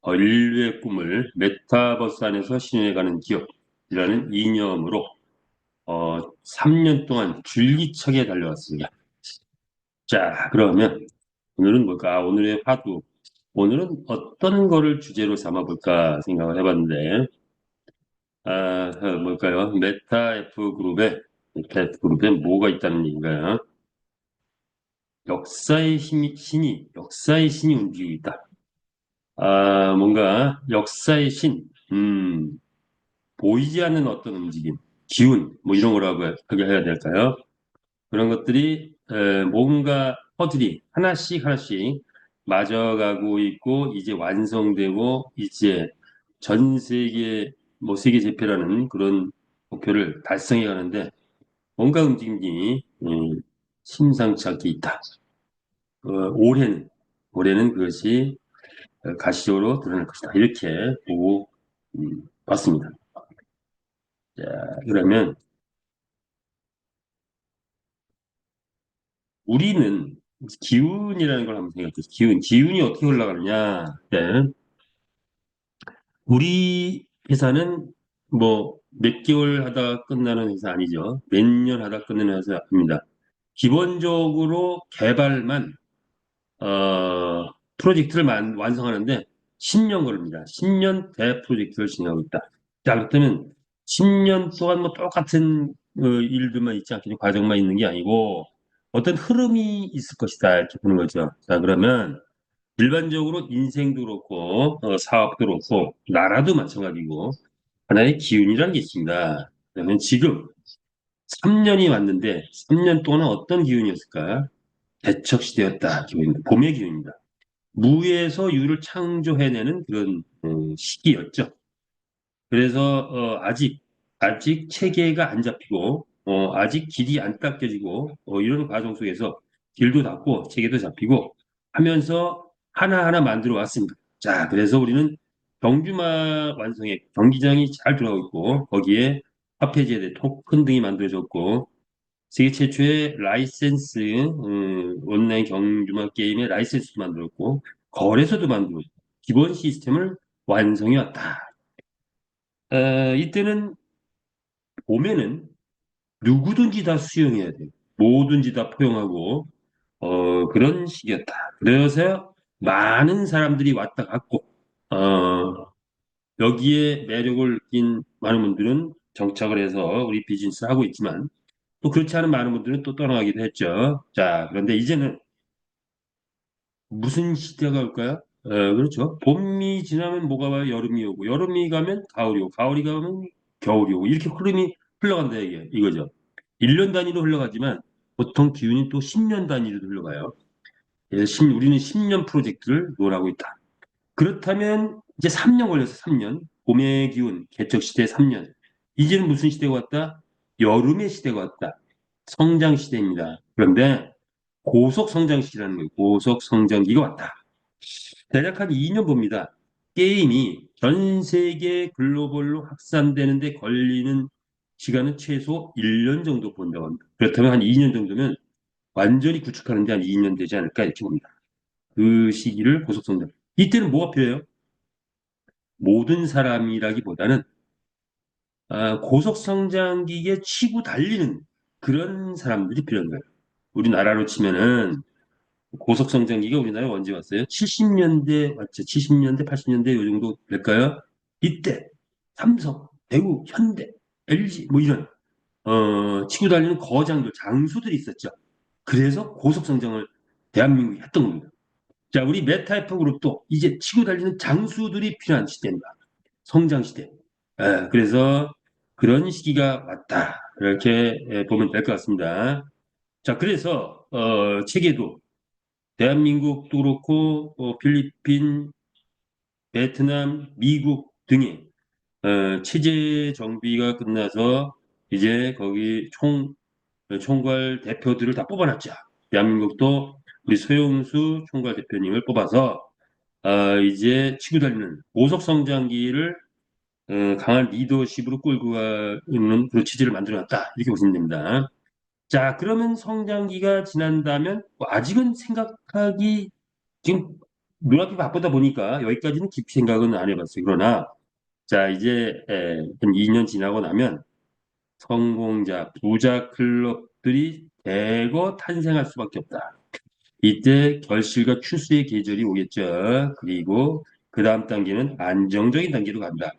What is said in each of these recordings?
인류의 꿈을 메타버스 안에서 실현해가는 기업이라는 이념으로 3년 동안 줄기차게 달려왔습니다. 자, 그러면 오늘은 뭘까? 오늘의 화두. 오늘은 어떤 거를 주제로 삼아볼까 생각을 해봤는데, 뭘까요? 메타 F 그룹에 뭐가 있다는 얘기인가요? 역사의 신이 움직이고 있다. 뭔가 역사의 신, 보이지 않는 어떤 움직임, 기운, 뭐 이런 거라고 하게 해야 될까요? 그런 것들이 뭔가 퍼즐이 하나씩 하나씩 맞아가고 있고 이제 완성되고 이제 전 세계 뭐 세계 제패라는 그런 목표를 달성해 가는데 뭔가 움직임이 심상치 않게 있다. 올해는 그것이 가시적으로 드러날 것이다. 이렇게 보고 봤습니다. 자, 그러면 우리는 기운이라는 걸 한번 생각해 보세요. 기운이 어떻게 올라가느냐? 네. 우리 회사는 뭐 몇 개월 하다가 끝나는 회사 아니죠. 몇 년 하다 끝내는 회사입니다. 기본적으로 개발만 프로젝트를 완성하는데 10년 걸립니다. 10년 대 프로젝트를 진행하고 있다. 자, 그렇다면 10년 동안 뭐 똑같은 일들만 있지 않겠냐, 과정만 있는 게 아니고 어떤 흐름이 있을 것이다. 이렇게 보는 거죠. 자, 그러면 일반적으로 인생도 그렇고 사업도 그렇고 나라도 마찬가지고 하나의 기운이라는 게 있습니다. 그러면 지금 3년이 왔는데 3년 동안은 어떤 기운이었을까? 대척시대였다. 기운입니다. 봄의 기운입니다. 무에서 유를 창조해내는 그런 시기였죠. 그래서 아직 체계가 안 잡히고 아직 길이 안 닦여지고 이런 과정 속에서 길도 닦고 체계도 잡히고 하면서 하나하나 만들어 왔습니다. 자, 그래서 우리는 경주마 완성에 경기장이 잘 들어가고 있고 거기에 화폐제대, 토큰 등이 만들어졌고 세계 최초의 라이센스 온라인 경주마 게임의 라이센스도 만들었고 거래소도 만들고 기본 시스템을 완성해 왔다. 이때는 봄에는 누구든지 다 수용해야 돼요. 뭐든지 다 포용하고 그런 시기였다. 그래서 많은 사람들이 왔다 갔고 여기에 매력을 느낀 많은 분들은 정착을 해서 우리 비즈니스 하고 있지만 또 그렇지 않은 많은 분들은 또 떠나가기도 했죠. 자, 그런데 이제는 무슨 시대가 올까요? 그렇죠. 봄이 지나면 뭐가 와요? 여름이 오고, 여름이 가면 가을이 오고, 가을이 가면 겨울이 오고, 이렇게 흐름이 흘러간다, 이거죠. 1년 단위로 흘러가지만 보통 기운이 또 10년 단위로 흘러가요. 우리는 10년 프로젝트를 논하고 있다. 그렇다면 이제 3년 걸려서 3년. 봄의 기운, 개척시대 3년. 이제는 무슨 시대가 왔다? 여름의 시대가 왔다. 성장 시대입니다. 그런데 고속 성장 시기라는 거예요. 고속 성장기가 왔다. 대략 한 2년 봅니다. 게임이 전 세계 글로벌로 확산되는데 걸리는 시간은 최소 1년 정도 본다고 합니다. 그렇다면 한 2년 정도면 완전히 구축하는데 한 2년 되지 않을까 이렇게 봅니다. 그 시기를 고속 성장. 이때는 뭐가 필요해요? 모든 사람이라기보다는 고속 성장기에 치고 달리는 그런 사람들이 필요한 거예요. 우리나라로 치면은 고속 성장기가 우리나라에 언제 왔어요? 70년대 왔죠. 70년대, 80년대 요 정도 될까요? 이때 삼성, 대우, 현대, LG 뭐 이런 치고 달리는 거장들, 장수들이 있었죠. 그래서 고속 성장을 대한민국이 했던 겁니다. 자, 우리 메타이프 그룹도 이제 치고 달리는 장수들이 필요한 시대입니다. 성장 시대. 그래서 그런 시기가 왔다. 이렇게 보면 될 것 같습니다. 자, 그래서 체계도 대한민국도 그렇고 필리핀, 베트남, 미국 등의 체제 정비가 끝나서 이제 거기 총괄 대표들을 다 뽑아놨죠. 대한민국도 우리 소영수 총괄 대표님을 뽑아서 이제 치고 달리는 고속 성장기를 강한 리더십으로 끌고 가는 그런 체제를 만들어놨다. 이렇게 보시면 됩니다. 자, 그러면 성장기가 지난다면 뭐 아직은 생각하기 지금 눈앞이 바쁘다 보니까 여기까지는 깊이 생각은 안 해봤어요. 그러나 자 이제 한 2년 지나고 나면 성공자, 부자 클럽들이 대거 탄생할 수밖에 없다. 이때 결실과 추수의 계절이 오겠죠. 그리고 그 다음 단계는 안정적인 단계로 간다.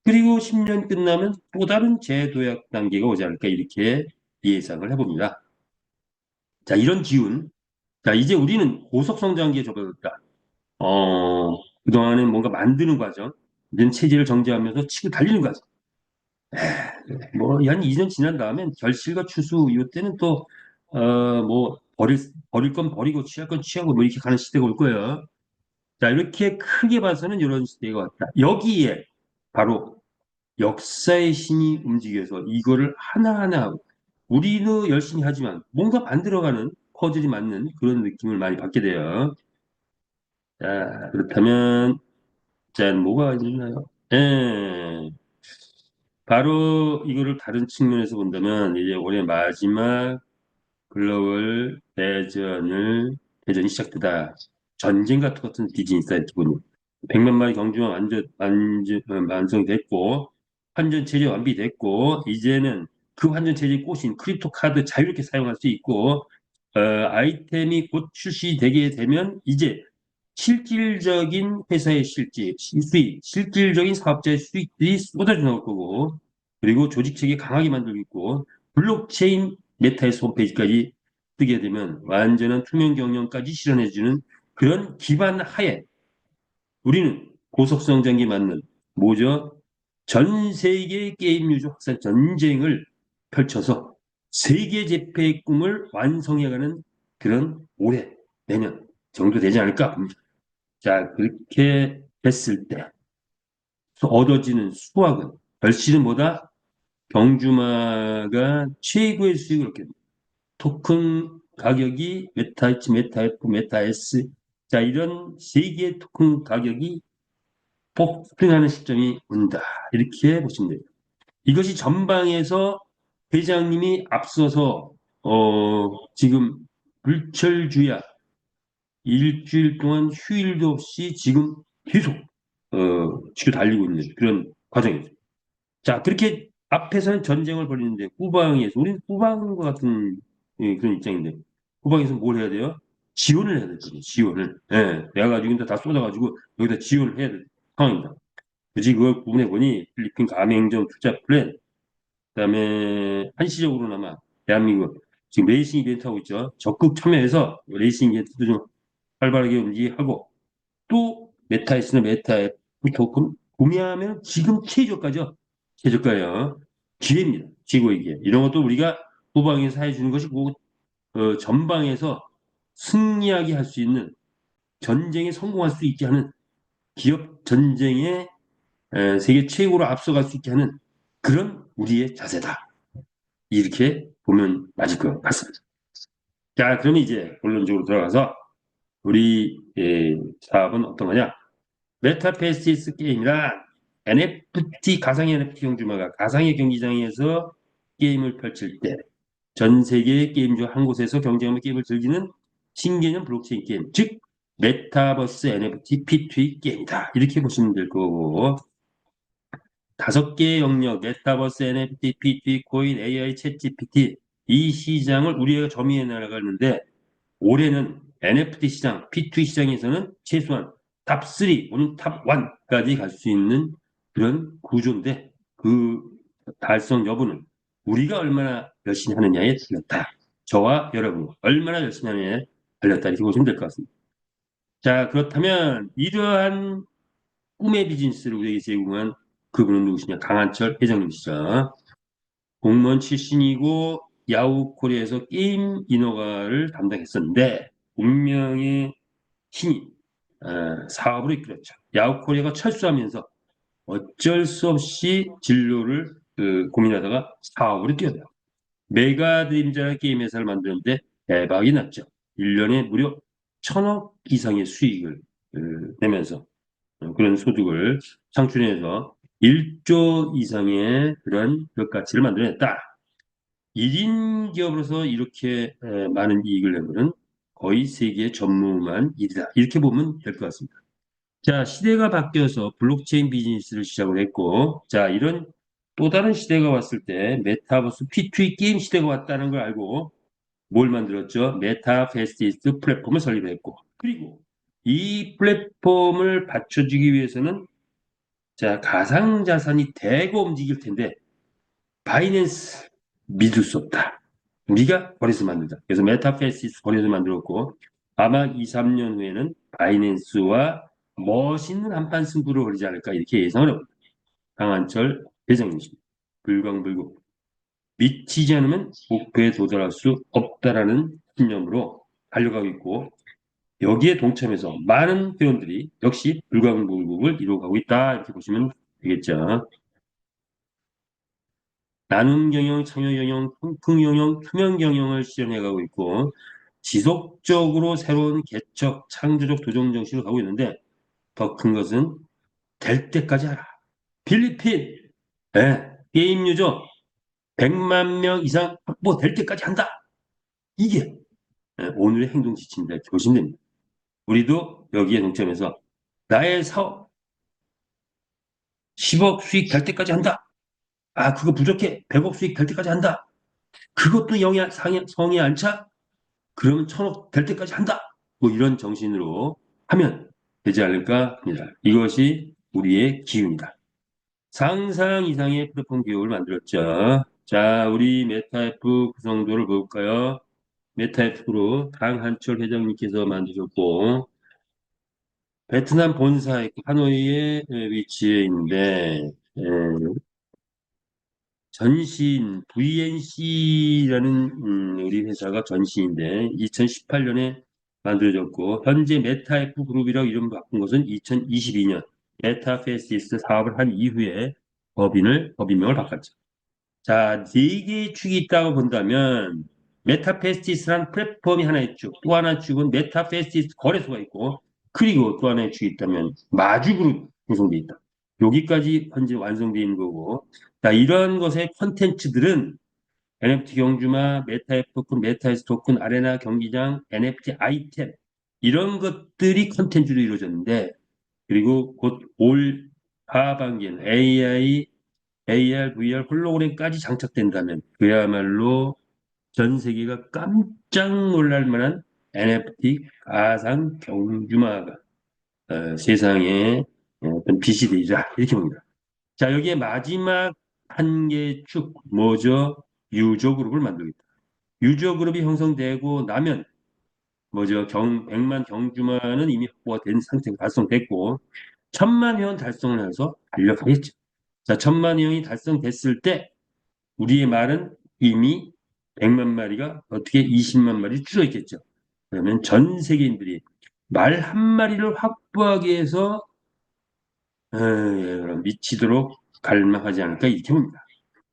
그리고 10년 끝나면 또 다른 재도약 단계가 오지 않을까 이렇게 예상을 해봅니다. 자, 이런 기운. 자, 이제 우리는 고속성장기에 접어들었다. 그동안은 뭔가 만드는 과정, 이제는 체질을 정지하면서 치고 달리는 과정. 뭐, 한 2년 지난 다음엔 결실과 추수, 이때는 또, 버릴 건 버리고, 취할 건 취하고, 뭐, 이렇게 가는 시대가 올 거예요. 자, 이렇게 크게 봐서는 이런 시대가 왔다. 여기에 바로 역사의 신이 움직여서 이거를 하나하나 우리도 열심히 하지만 뭔가 만들어가는 퍼즐이 맞는 그런 느낌을 많이 받게 돼요. 자, 그렇다면, 자, 뭐가 있나요? 예. 바로 이거를 다른 측면에서 본다면 이제 올해 마지막 글로벌 대전이 시작되다. 전쟁 같은 디즈니 기분이. 100만 마리 경주가 완성됐고 환전 체제 완비됐고 이제는 그 환전 체제 꼬신 크립토 카드 자유롭게 사용할 수 있고 아이템이 곧 출시되게 되면 이제 실질적인 회사의 수익, 실질적인 사업자의 수익들이 쏟아져 나올 거고 그리고 조직 체계 강하게 만들고 있고 블록체인 메타에서 홈페이지까지 뜨게 되면 완전한 투명 경영까지 실현해주는 그런 기반 하에 우리는 고속성장기 맞는 뭐죠? 전 세계 게임 유저 확산 전쟁을 펼쳐서 세계 재패의 꿈을 완성해가는 그런 올해, 내년 정도 되지 않을까 봅니다. 자, 그렇게 됐을 때 얻어지는 수확은 결실은 뭐다? 경주마가 최고의 수익을 얻게 됩니다. 토큰 가격이 메타H, 메타F, 메타S 자 이런 세 개의 토큰 가격이 폭등하는 시점이 온다. 이렇게 보시면 돼요. 이것이 전방에서 회장님이 앞서서 지금 불철주야 일주일 동안 휴일도 없이 지금 계속 치고 달리고 있는 그런 과정이죠. 자 그렇게 앞에서는 전쟁을 벌이는데 후방에서 우리는 후방과 같은 그런 입장인데 후방에서 뭘 해야 돼요? 지원을 해야 될 거예요. 지원을. 예, 내가 가지고 있는 다 쏟아가지고 여기다 지원을 해야 될 상황입니다. 굳이 그걸 구분해 보니 필리핀 가맹점 투자 플랜, 그다음에 한시적으로나마 대한민국 지금 레이싱 이벤트 하고 있죠. 적극 참여해서 레이싱 이벤트도 좀 활발하게 움직이고 또 메타에스는 메타앱 토큰 구매하면 지금 최저가죠. 최저가예요. 기회입니다. 최고의 기회. 이런 것도 우리가 후방에서 해주는 것이고 전방에서 승리하게 할 수 있는 전쟁에 성공할 수 있게 하는 기업 전쟁에 세계 최고로 앞서갈 수 있게 하는 그런 우리의 자세다. 이렇게 보면 맞을 것 같습니다. 자, 그러면 이제 본론적으로 들어가서 우리 사업은 어떤 거냐? 메타페스티스 게임이란 NFT, 가상의 NFT 경주마가 가상의 경기장에서 게임을 펼칠 때 전 세계의 게임주 한 곳에서 경쟁하며 게임을 즐기는 신개념 블록체인 게임, 즉 메타버스 NFT P2E 게임이다. 이렇게 보시면 될 거고 5개의 영역, 메타버스, NFT, PT, 코인, AI, 챗 GPT 이 시장을 우리가 점유해 나가는데 올해는 NFT 시장, P2 시장에서는 최소한 탑3 혹은 탑1까지 갈 수 있는 그런 구조인데 그 달성 여부는 우리가 얼마나 열심히 하느냐에 달렸다. 저와 여러분 얼마나 열심히 하느냐에 달렸다 이렇게 보시면 될 것 같습니다. 자 그렇다면 이러한 꿈의 비즈니스를 우리에게 제공한 그분은 누구시냐? 강한철 회장님이시죠. 공무원 출신이고 야후 코리아에서 게임 인허가를 담당했었는데 운명의 신이 사업으로 이끌었죠. 야후 코리아가 철수하면서 어쩔 수 없이 진로를 고민하다가 사업으로 뛰어들어요. 메가드림즈라는 게임 회사를 만드는데 대박이 났죠. 1년에 무려 1,000억 이상의 수익을 내면서 그런 소득을 창출해서 1조 이상의 그런 가치를 만들어냈다. 1인 기업으로서 이렇게 많은 이익을 내면 거의 세계 전무후무한 일이다. 이렇게 보면 될 것 같습니다. 자, 시대가 바뀌어서 블록체인 비즈니스를 시작을 했고, 자, 이런 또 다른 시대가 왔을 때 메타버스 P2E 게임 시대가 왔다는 걸 알고 뭘 만들었죠? 메타페스티스 플랫폼을 설립했고, 그리고 이 플랫폼을 받쳐주기 위해서는 자, 가상자산이 대거 움직일 텐데 바이낸스 믿을 수 없다. 우리가 거래소 만들자. 그래서 메타페시스 거래소 만들었고 아마 2, 3년 후에는 바이낸스와 멋있는 한판 승부를 벌이지 않을까 이렇게 예상을 해봅니다. 강한철 회장님이십니다. 불광불구 미치지 않으면 목표에 도달할 수 없다라는 신념으로 달려가고 있고 여기에 동참해서 많은 회원들이 역시 불광불국을 이루어가고 있다 이렇게 보시면 되겠죠. 나눔 경영, 참여 경영, 통풍 경영, 투명 경영을 실현해가고 있고 지속적으로 새로운 개척, 창조적 도전 정신으로 가고 있는데 더 큰 것은 될 때까지 하라. 필리핀 게임 유저 100만 명 이상 확보될 때까지 한다. 이게 오늘의 행동 지침입니다. 조심됩니다. 우리도 여기에 동참해서 나의 사업 10억 수익 될 때까지 한다. 아, 그거 부족해. 100억 수익 될 때까지 한다. 그것도 성에 안 차? 그러면 1000억 될 때까지 한다. 뭐 이런 정신으로 하면 되지 않을까 합니다. 이것이 우리의 기운이다. 상상 이상의 플랫폼 기업을 만들었죠. 자, 우리 메타F 구성도를 볼까요? 메타F로 강한철 회장님께서 만드셨고 베트남 본사의 하노이에 위치해 있는데 전신 VNC라는 우리 회사가 전신인데 2018년에 만들어졌고 현재 메타F 그룹이라고 이름 바꾼 것은 2022년 메타페시스 사업을 한 이후에 법인명을 바꿨죠. 자, 네 개의 축이 있다고 본다면 메타페스티스라는 플랫폼이 하나 있죠. 또 하나 축은 메타페스티스 거래소가 있고 그리고 또 하나의 축이 있다면 마주그룹 구성되어 있다. 여기까지 현재 완성되어 있는 거고 자, 이런 것의 컨텐츠들은 NFT 경주마, 메타F 토큰, 메타에스 토큰, 아레나 경기장, NFT 아이템 이런 것들이 컨텐츠로 이루어졌는데 그리고 곧 올 하반기에는 AR, VR, 홀로그램까지 장착된다면 그야말로 전 세계가 깜짝 놀랄 만한 NFT 가상 경주마가 세상에 어떤 빛이 되리라 이렇게 봅니다. 자, 여기에 마지막 한 개의 축 뭐죠? 유저그룹을 만들겠다. 유저그룹이 형성되고 나면 뭐죠? 100만 경주마는 이미 확보가 된 상태가 달성됐고 1000만 회원 달성을 해서 달려가겠죠. 자, 1000만 회원이 달성됐을 때 우리의 말은 이미 100만 마리가 어떻게 20만 마리 줄어 있겠죠. 그러면 전 세계인들이 말 한 마리를 확보하기 위해서 미치도록 갈망하지 않을까 이렇게 봅니다.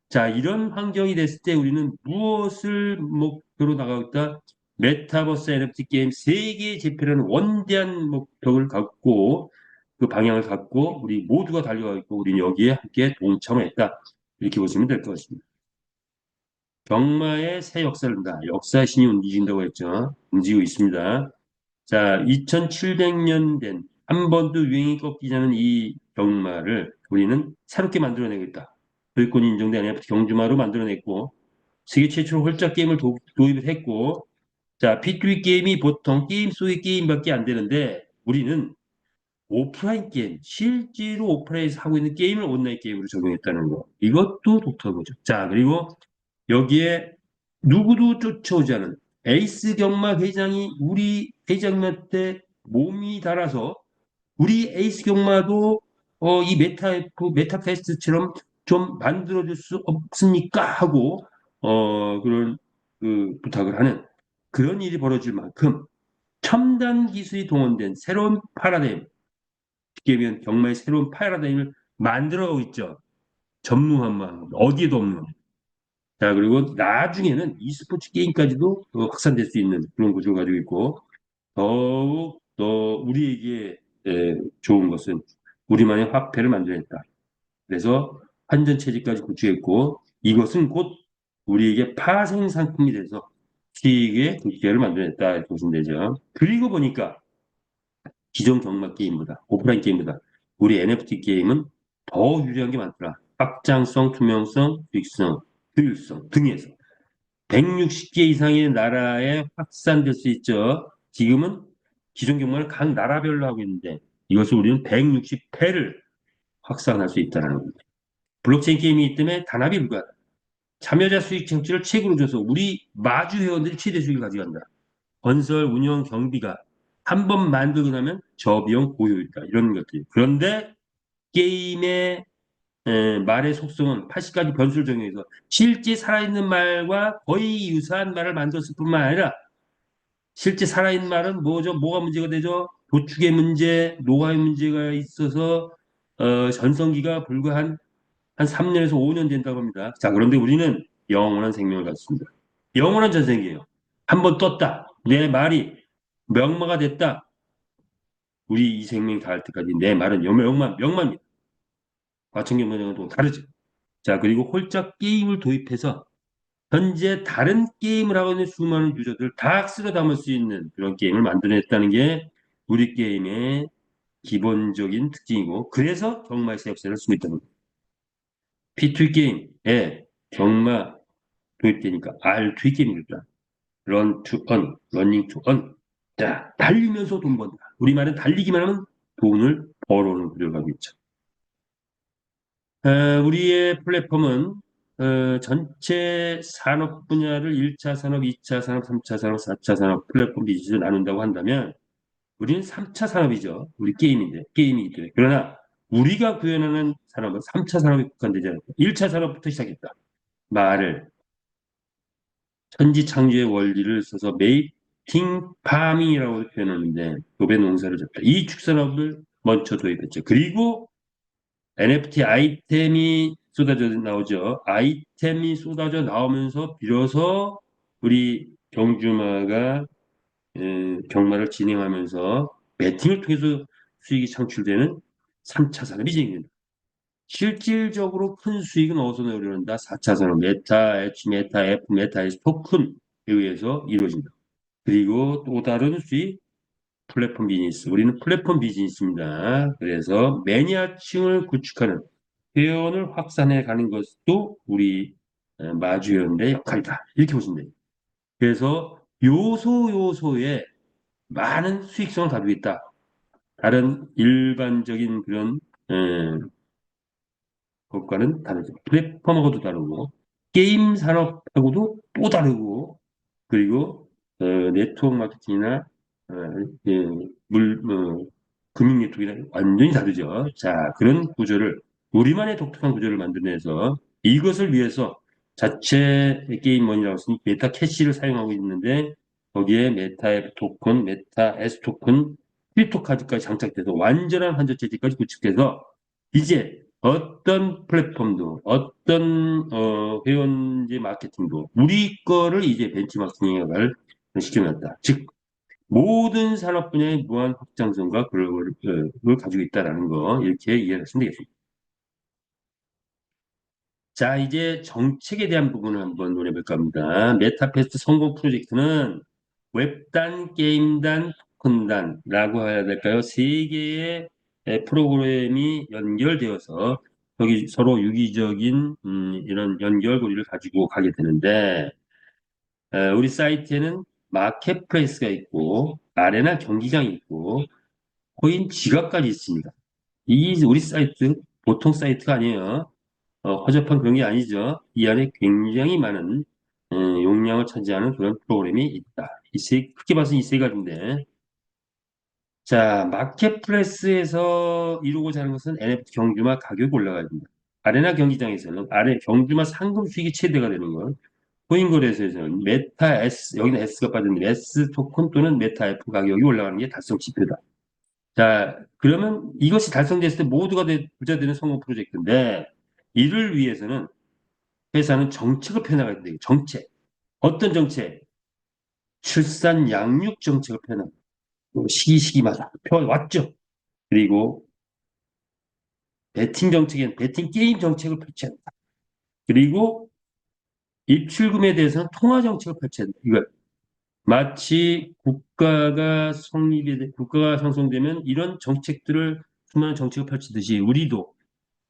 자, 이런 환경이 됐을 때 우리는 무엇을 목표로 나가겠다? 메타버스 NFT 게임 세계 재패라는 원대한 목표를 갖고 그 방향을 갖고 우리 모두가 달려가고 우리는 여기에 함께 동참했다. 이렇게 보시면 될 것 같습니다. 경마의 새 역사를 다 역사의 신이 움직인다고 했죠. 움직이고 있습니다. 자, 2700년 된 한 번도 유행이 꺾이지 않은 이 경마를 우리는 새롭게 만들어내겠다. 소유권 인정된 NFT 경주마로 만들어냈고 세계 최초로 홀짝 게임을 도입을 했고 자, P2E 게임이 보통 게임 속의 게임밖에 안 되는데 우리는 오프라인 게임, 실제로 오프라인에서 하고 있는 게임을 온라인 게임으로 적용했다는 거. 이것도 독특한 거죠. 자, 그리고 여기에 누구도 쫓아오지 않은 에이스 경마 회장이 우리 회장님한테 몸이 달아서 우리 에이스 경마도 이 메타페스트처럼 좀 만들어줄 수 없습니까? 하고 그런 그 부탁을 하는 그런 일이 벌어질 만큼 첨단 기술이 동원된 새로운 파라다임, 쉽게 얘기하면 경마의 새로운 파라다임을 만들어가고 있죠. 전무후무한 어디에도 없는 겁니다. 자, 그리고 나중에는 e스포츠 게임까지도 확산될 수 있는 그런 구조를 가지고 있고 더욱 더 우리에게 좋은 것은 우리만의 화폐를 만들어냈다. 그래서 환전체제까지 구축했고 이것은 곧 우리에게 파생 상품이 돼서 수익의 국제를 만들어냈다 이렇게 보시면 되죠. 그리고 보니까 기존 경마 게임보다 오프라인 게임보다 우리 NFT 게임은 더 유리한 게 많더라. 확장성, 투명성, 수익성, 효율성 등에서 160개 이상의 나라에 확산될 수 있죠. 지금은 기존 경마를 각 나라별로 하고 있는데 이것을 우리는 160회를 확산할 수 있다는 겁니다. 블록체인 게임이 있기 때문에 단합이 불가하다. 참여자 수익 창출을 책으로 줘서 우리 마주 회원들이 최대 수익을 가져간다. 건설, 운영, 경비가 한 번 만들고 나면 저비용 고효율이다. 이런 것들. 그런데 게임의 말의 속성은 80가지 변수를 정해서 실제 살아있는 말과 거의 유사한 말을 만들었을 뿐만 아니라 실제 살아있는 말은 뭐죠? 뭐가 문제가 되죠? 도축의 문제, 노화의 문제가 있어서 전성기가 불과 한 3년에서 5년 된다고 합니다. 자, 그런데 우리는 영원한 생명을 갖습니다. 영원한 전생이에요. 한 번 떴다. 내 말이 명마가 됐다. 우리 이 생명이 닿을 때까지 내 말은 명마입니다. 과천경전하고 다르죠. 자, 그리고 홀짝 게임을 도입해서 현재 다른 게임을 하고 있는 수많은 유저들 다 쓸어 담을 수 있는 그런 게임을 만들어냈다는 게 우리 게임의 기본적인 특징이고 그래서 경마에서 역사를 쓰고 있다는 겁니다. P2 게임에 경마 도입되니까 R2 게임입니다. Run to earn, running to earn. 자, 달리면서 돈 번다. 우리말은 달리기만 하면 돈을 벌어오는 구조를 가지고 있죠. 우리의 플랫폼은 전체 산업 분야를 1차 산업, 2차 산업, 3차 산업, 4차 산업 플랫폼 비즈니스를 나눈다고 한다면 우리는 3차 산업이죠. 우리 게임이기 때문에. 그러나 우리가 구현하는 산업은 3차 산업에 국한되지 않고 1차 산업부터 시작했다. 말을 천지창조의 원리를 써서 메이킹 파밍이라고 표현하는데 도배 농사를 졌다. 이 축산업을 먼저 도입했죠. 그리고 NFT 아이템이 쏟아져 나오죠. 아이템이 쏟아져 나오면서 비로소 우리 경주마가 경마를 진행하면서 배팅을 통해서 수익이 창출되는 3차 산업이 진행된다. 실질적으로 큰 수익은 어디서 내려온다? 4차 산업, 메타, H, 메타, F, 메타, S 토큰에 의해서 이루어진다. 그리고 또 다른 수익, 플랫폼 비즈니스. 우리는 플랫폼 비즈니스입니다. 그래서 매니아층을 구축하는 회원을 확산해 가는 것도 우리 마주회원의 역할이다. 이렇게 보시면 돼요. 그래서 요소에 많은 수익성을 가지고 있다. 다른 일반적인 그런 것과는 다르죠. 플랫폼하고도 다르고 게임 산업하고도 또 다르고 그리고 네트워크 마케팅이나 어, 예, 금융 네트워크랑 완전히 다르죠. 자, 그런 구조를 우리만의 독특한 구조를 만들어내서 이것을 위해서 자체 게임머니라고 했으니 메타 캐시를 사용하고 있는데 거기에 메타 앱 토큰, 메타 S 토큰, 크립토카드까지 장착돼서 완전한 환전체제까지 구축해서 이제 어떤 플랫폼도 어떤 회원제 마케팅도 우리 거를 이제 벤치마킹을 시켜놨다. 즉 모든 산업 분야의 무한 확장성과 그걸 가지고 있다라는 거 이렇게 이해하시면 되겠습니다. 자, 이제 정책에 대한 부분을 한번 논해볼까 합니다. 메타페스트 성공 프로젝트는 웹단, 게임단, 토큰단라고 해야 될까요? 세 개의 프로그램이 연결되어서 여기 서로 유기적인 이런 연결고리를 가지고 가게 되는데 우리 사이트에는 마켓플레이스가 있고 아레나 경기장이 있고 코인 지갑까지 있습니다. 이 우리 사이트 보통 사이트가 아니에요. 허접한 그런 게 아니죠. 이 안에 굉장히 많은 용량을 차지하는 그런 프로그램이 있다. 크게 봐서 이 세 가지인데 자 마켓플레이스에서 이루고자 하는 것은 NFT 경주마 가격이 올라가야 됩니다. 아레나 경기장에서는 경주마 상금 수익이 최대가 되는 것. 코인 거래소에서는 메타 S 여기는 S가 빠졌는데 S 토큰 또는 메타 F 가격이 올라가는 게 달성 지표다. 자, 그러면 이것이 달성됐을 때 모두가 부자 되는 성공 프로젝트인데 이를 위해서는 회사는 정책을 펴나가야 돼요. 정책. 어떤 정책? 출산 양육 정책을 펴나가. 시기마다 펴왔죠. 그리고 베팅 정책엔 베팅 게임 정책을 펼쳐야 한다. 그리고 입출금에 대해서는 통화 정책을 펼쳐야 한다. 이거 마치 국가가 형성되면 이런 정책들을 수많은 정책을 펼치듯이 우리도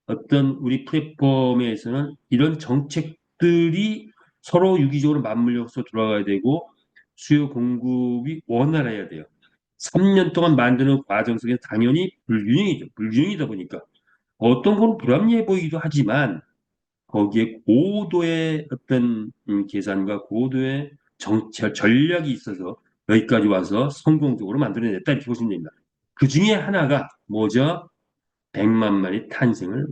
어떤 우리 플랫폼에서는 이런 정책들이 서로 유기적으로 맞물려서 돌아가야 되고 수요 공급이 원활해야 돼요. 3년 동안 만드는 과정 속에 당연히 불균형이죠. 불균형이다 보니까 어떤 건 불합리해 보이기도 하지만 거기에 고도의 어떤 계산과 고도의 정책 전략이 있어서 여기까지 와서 성공적으로 만들어냈다 이렇게 보시면 됩니다. 그 중에 하나가 뭐죠? 100만 마리 탄생을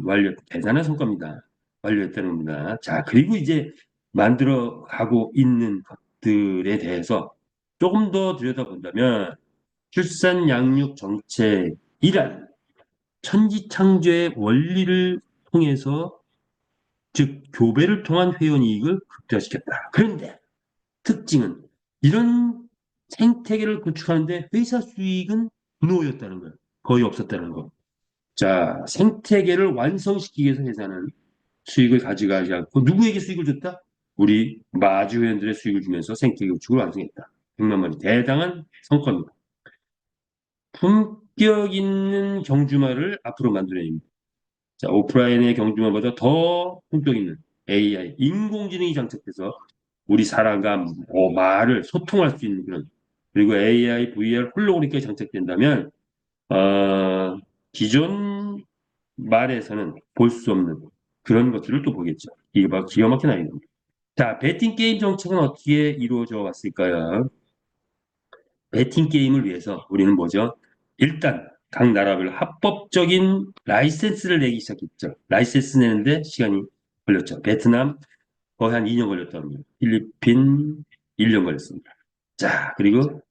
대단한 성과입니다. 완료했다는 겁니다. 자, 그리고 이제 만들어 가고 있는 것들에 대해서 조금 더 들여다본다면 출산 양육 정책이란 천지창조의 원리를 통해서 즉 교배를 통한 회원 이익을 극대화시켰다. 그런데 특징은 이런 생태계를 구축하는데 회사 수익은 무노였다는 거예요. 거의 없었다는 거. 자, 생태계를 완성시키기 위해서 회사는 수익을 가져가지 않고 누구에게 수익을 줬다? 우리 마주 회원들의 수익을 주면서 생태계 구축을 완성했다. 100만 마리 대단한 성과입니다. 품격 있는 경주마를 앞으로 만들어냅니다. 자, 오프라인의 경주마보다 더 품격 있는 AI, 인공지능이 장착돼서 우리 사람과 말을 소통할 수 있는 그런 그리고 AI, VR, 홀로그램까지 장착된다면 기존 말에서는 볼 수 없는 그런 것들을 또 보겠죠. 이게 바로 기가 막힌 아이입니다. 자, 베팅 게임 정책은 어떻게 이루어져 왔을까요? 베팅 게임을 위해서 우리는 뭐죠? 일단 각 나라별 합법적인 라이센스를 내기 시작했죠. 라이센스 내는데 시간이 걸렸죠. 베트남 거의 한 2년 걸렸다고 합니다. 필리핀 1년 걸렸습니다. 자, 그리고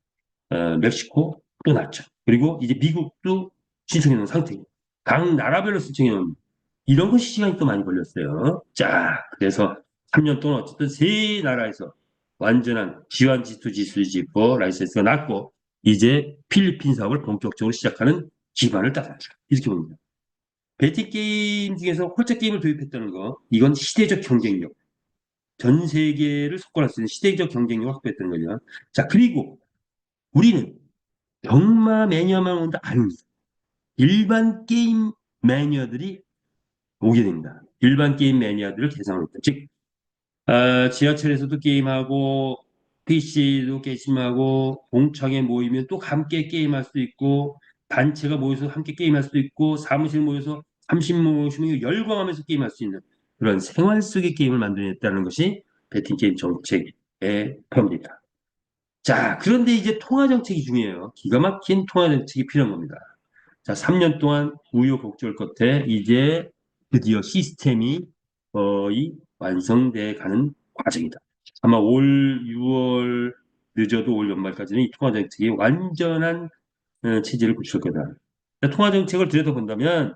멕시코 또 났죠. 그리고 이제 미국도 신청해 놓은 상태입니다. 각 나라별로 신청해 놓은 이런 것이 시간이 또 많이 걸렸어요. 자, 그래서 3년 동안 어쨌든 세 나라에서 완전한 G1, G2, G3, G4 라이센스가 났고 이제 필리핀 사업을 본격적으로 시작하는 기반을 따랐다. 이렇게 봅니다. 베팅 게임 중에서 홀짝 게임을 도입했다는 거 이건 시대적 경쟁력 전 세계를 석권할 수 있는 시대적 경쟁력을 확보했다는 거죠. 자, 그리고 우리는 병마 매니아만 온다 아닙니다. 일반 게임 매니아들이 오게 됩니다. 일반 게임 매니아들을 대상으로 했다. 즉 지하철에서도 게임하고 PC도 게임하고 공청회 모이면 또 함께 게임할 수 있고 단체가 모여서 함께 게임할 수도 있고 사무실 모여서 30모시면 열광하면서 게임할 수 있는 그런 생활 속의 게임을 만들어냈다는 것이 베팅 게임 정책의 표입니다. 자, 그런데 이제 통화 정책이 중요해요. 기가 막힌 통화 정책이 필요한 겁니다. 자, 3년 동안 우여곡절 끝에 이제 드디어 시스템이 거의 완성돼 가는 과정이다. 아마 올 6월 늦어도 올 연말까지는 이 통화 정책이 완전한 체제를 구축할 거다. 자, 통화 정책을 들여다본다면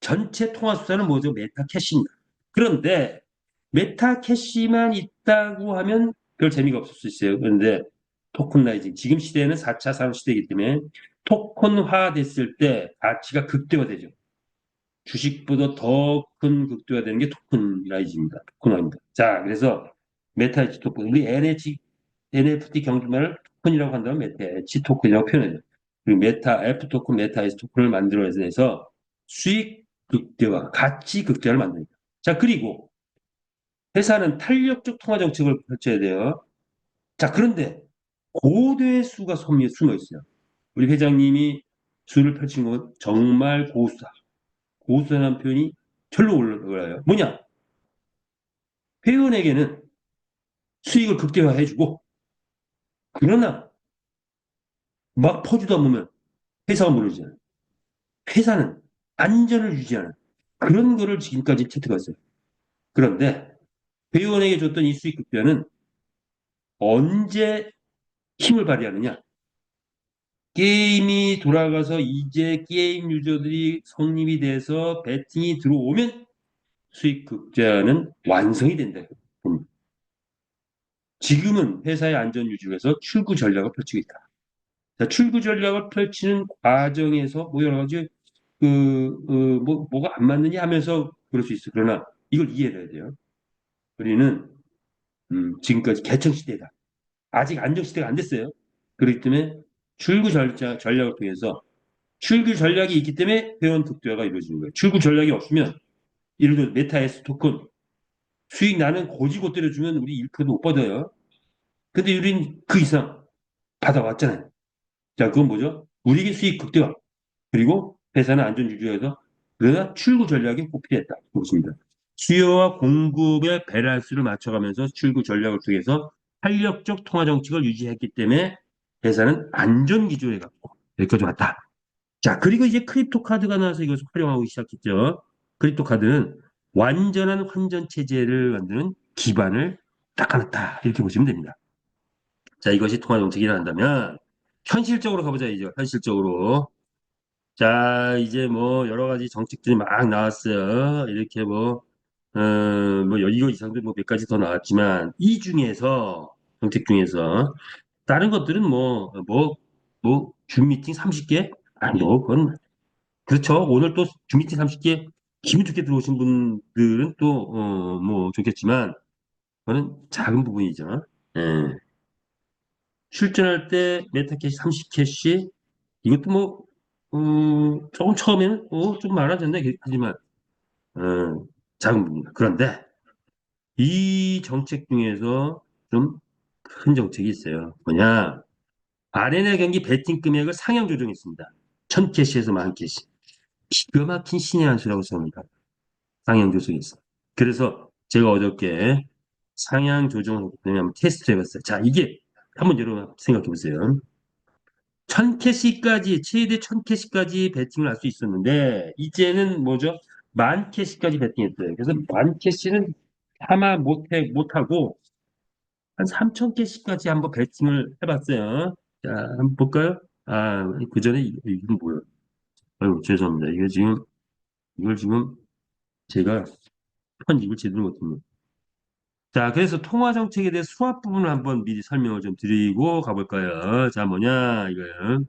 전체 통화 수단은 뭐죠? 메타캐시입니다. 그런데 메타캐시만 있다고 하면 별 재미가 없을 수 있어요. 그런데 토큰라이징 지금 시대는 4차 산업 시대이기 때문에 토큰화 됐을 때 가치가 극대화되죠. 주식보다 더 큰 극대화되는 게 토큰라이징입니다. 토큰화입니다. 자, 그래서 메타에치 토큰 우리 NFT 경주만을 토큰이라고 한다면 메타에치 토큰이라고 표현해요. 그리고 메타 F 토큰, 메타에치 토큰을 만들어내서 수익 극대화, 가치 극대화를 만듭니다. 자, 그리고 회사는 탄력적 통화 정책을 펼쳐야 돼요. 자, 그런데 고도의 수가 숨어 있어요. 우리 회장님이 수를 펼친 건 정말 고수다. 고수라는 표현이 절로 올라요. 뭐냐? 회원에게는 수익을 극대화해주고, 그러나 막 퍼주다 보면 회사가 무너지잖아요. 회사는 안전을 유지하는 그런 거를 지금까지 채택했어요. 그런데 회원에게 줬던 이 수익 극대화는 언제 힘을 발휘하느냐? 게임이 돌아가서 이제 게임 유저들이 성립이 돼서 배팅이 들어오면 수익 극대화는 완성이 된다. 지금은 회사의 안전 유지를 위해서 출구 전략을 펼치고 있다. 자, 출구 전략을 펼치는 과정에서 뭐 여러 가지 뭐가 안 맞느냐 하면서 그럴 수 있어. 그러나 이걸 이해해야 돼요. 우리는 지금까지 개척 시대다. 아직 안정시대가 안 됐어요. 그렇기 때문에 출구 전략을 통해서 출구 전략이 있기 때문에 회원 극대화가 이루어지는 거예요. 출구 전략이 없으면 예를 들어 메타에스 토큰 수익 나는 고지고 때려주면 우리 1%도 못 받아요. 근데 우린 그 이상 받아왔잖아요. 자, 그건 뭐죠? 우리에게 수익 극대화. 그리고 회사는 안전 유지해서 그러나 출구 전략이 꼭 필요했다. 그것입니다. 수요와 공급의 밸런스를 맞춰가면서 출구 전략을 통해서 탄력적 통화 정책을 유지했기 때문에 회사는 안전 기조에 갖고 여기까지 왔다. 자, 그리고 이제 크립토 카드가 나와서 이것을 활용하기 시작했죠. 크립토 카드는 완전한 환전 체제를 만드는 기반을 닦아놨다. 이렇게 보시면 됩니다. 자, 이것이 통화 정책이라 한다면 현실적으로 가보자 이제 현실적으로. 자, 이제 뭐 여러 가지 정책들이 막 나왔어요. 이렇게 뭐 이거 이상도 뭐 몇 가지 더 나왔지만 이 중에서 정책 중에서 다른 것들은 줌 미팅 30개? 아니, 그건 그렇죠. 오늘 또 줌 미팅 30개 기분 좋게 들어오신 분들은 또, 뭐 좋겠지만 그거는 작은 부분이죠. 예. 출전할 때 메타캐시 30캐시 이것도 조금 처음에는 좀 많아졌네 하지만 작은 부분이다. 그런데 이 정책 중에서 좀 큰 정책이 있어요. 뭐냐? 아레나 경기 베팅 금액을 상향 조정했습니다. 1000캐시에서 10,000캐시. 기가 막힌 신의 한 수라고 생각합니다. 상향 조정했어. 그래서 제가 어저께 상향 조정을 한번 테스트 해봤어요. 자, 이게 한번 여러분 생각해 보세요. 1000캐시까지, 최대 1000캐시까지 배팅을 할 수 있었는데, 이제는 뭐죠? 10,000캐시까지 배팅했어요. 그래서 10,000캐시는 아마 못하고, 한 3,000캐시까지 한번 배팅을 해봤어요. 자, 한번 볼까요? 아, 그 전에 이건 뭐예요? 아유, 죄송합니다. 이걸 지금 제가 편집을 제대로 못했네요. 자, 그래서 통화 정책에 대해 수합 부분을 한번 미리 설명을 좀 드리고 가볼까요? 자, 뭐냐, 이거요.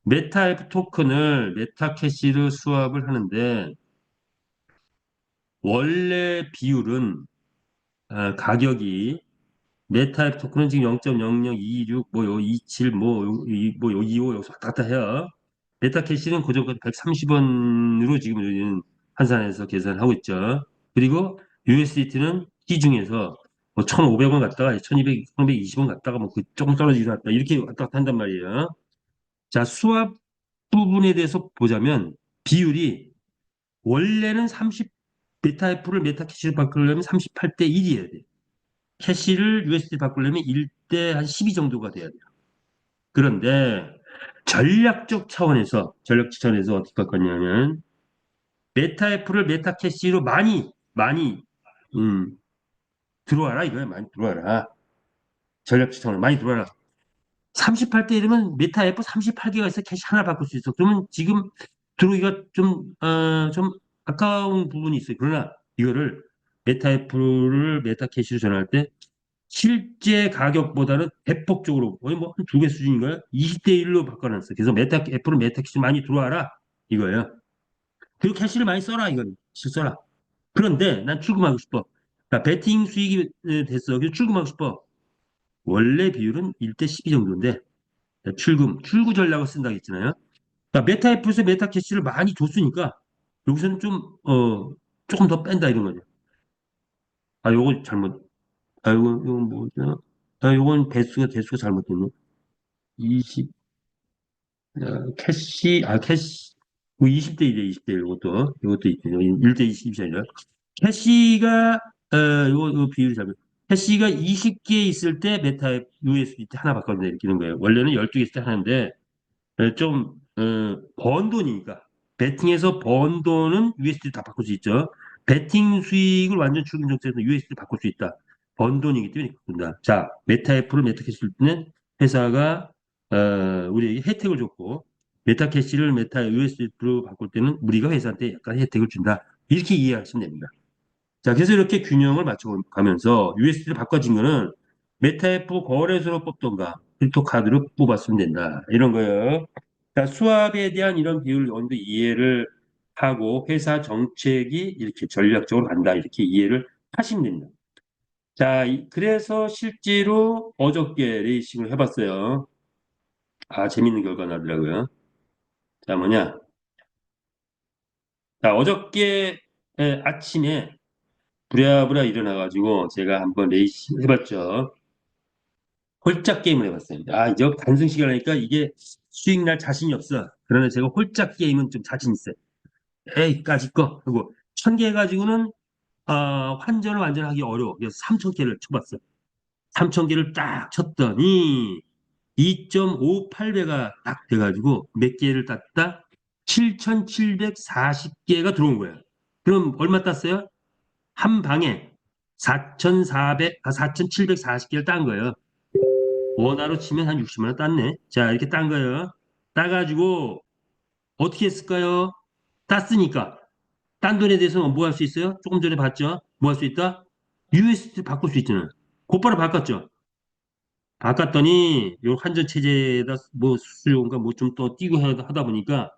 메타 토큰을 메타캐시로 수합을 하는데 원래 비율은 가격이 메타 토큰은 지금 0.0026 27 25 여기서 왔다 갔다 해요. 메타캐시는 고정가 130원으로 지금 우리는 환산해서 계산하고 있죠. 그리고 USDT는 시중에서 뭐 1,500원 갔다가 1,200, 320원 갔다가 뭐 그 조금 떨어지기도 왔다 이렇게 왔다 갔다 한단 말이에요. 자, 수합 부분에 대해서 보자면 비율이 원래는 30 메타F를 메타캐시로 바꾸려면 38대 1이어야 돼요. 캐시를 USD 바꾸려면 1대 한 12 정도가 돼야 돼요. 그런데 전략적 차원에서 어떻게 바꿨냐면 메타F를 메타캐시로 많이 음, 들어와라 이거야. 많이 들어와라. 전략적 차원으로 많이 들어와라. 38대 1이면 메타 F 38개가 있어 캐시 하나 바꿀 수 있어. 그러면 지금 들어오기가 좀 아까운 부분이 있어요. 그러나 이거를 메타 F를 메타 캐시로 전환할 때 실제 가격보다는 대폭적으로 거의 뭐 한 두 배 수준인가요? 20대 1로 바꿔놨어요. 그래서 메타 F로 메타 캐시 많이 들어와라 이거예요. 그리고 캐시를 많이 써라 이거는. 써라. 그런데 난 출금하고 싶어. 그러니까 베팅 수익이 됐어. 그래서 출금하고 싶어. 원래 비율은 1대 12 정도인데 출구 전략을 쓴다고 했잖아요. 그러니까 메타F에서 메타캐시를 많이 줬으니까 여기서는 조금 더 뺀다 이런 거죠. 아, 요거 잘못, 요건 뭐죠? 요건 대수가 잘못됐네. 20, 캐시, 뭐 20대 1에 20대 1, 이것도 있죠. 1대 20이 아니라. 캐시가, 요거 비율이 잘못, 캐시가 20개 있을 때 메타 USDT 하나 바꿔야 되는 거예요. 원래는 12개 있을 때 하나인데, 번 돈이니까. 베팅에서 번 돈은 USD 다 바꿀 수 있죠. 베팅 수익을 완전 출금 정책에서 USD 바꿀 수 있다. 번 돈이기 때문에 바꾼다. 자, 메타애플을 메타캐시를 때는 회사가 우리에게 혜택을 줬고 메타캐시를 메타 USD로 바꿀 때는 우리가 회사한테 약간 혜택을 준다. 이렇게 이해하시면 됩니다. 자, 그래서 이렇게 균형을 맞춰가면서 USD로 바꿔진 거는 메타F 거래소로 뽑던가 크립토 카드로 뽑았으면 된다. 이런 거예요. 자, 수압에 대한 이런 비율을 어느 정도 이해를 하고 회사 정책이 이렇게 전략적으로 간다. 이렇게 이해를 하시면 됩니다. 자, 그래서 실제로 어저께 레이싱을 해봤어요. 아, 재밌는 결과 나더라고요. 자, 뭐냐. 자, 어저께 아침에 부랴부랴 일어나가지고 제가 한번 레이싱 해봤죠. 홀짝 게임을 해봤어요. 아, 이제 단승 시간 하니까 이게 수익 날 자신이 없어. 그러나 제가 홀짝 게임은 좀 자신 있어요. 에이까짓 거 하고 1,000개 가지고는 환전을 완전 하기 어려워. 그래서 3,000개를 쳐봤어. 3,000개를 딱 쳤더니 2.58배가 딱 돼가지고 몇 개를 땄다? 7,740개가 들어온 거야. 그럼 얼마 땄어요? 한 방에 4,740개를 딴 거예요. 원화로 치면 한 60만 원 땄네. 자, 이렇게 딴 거예요. 따가지고 어떻게 했을까요? 땄으니까. 딴 돈에 대해서는 뭐 할 수 있어요? 조금 전에 봤죠? 뭐 할 수 있다? USD 바꿀 수 있잖아요. 곧바로 바꿨죠. 바꿨더니 요 환전 체제에다 뭐 수수료인가 뭐 좀 더 띄고 하다 보니까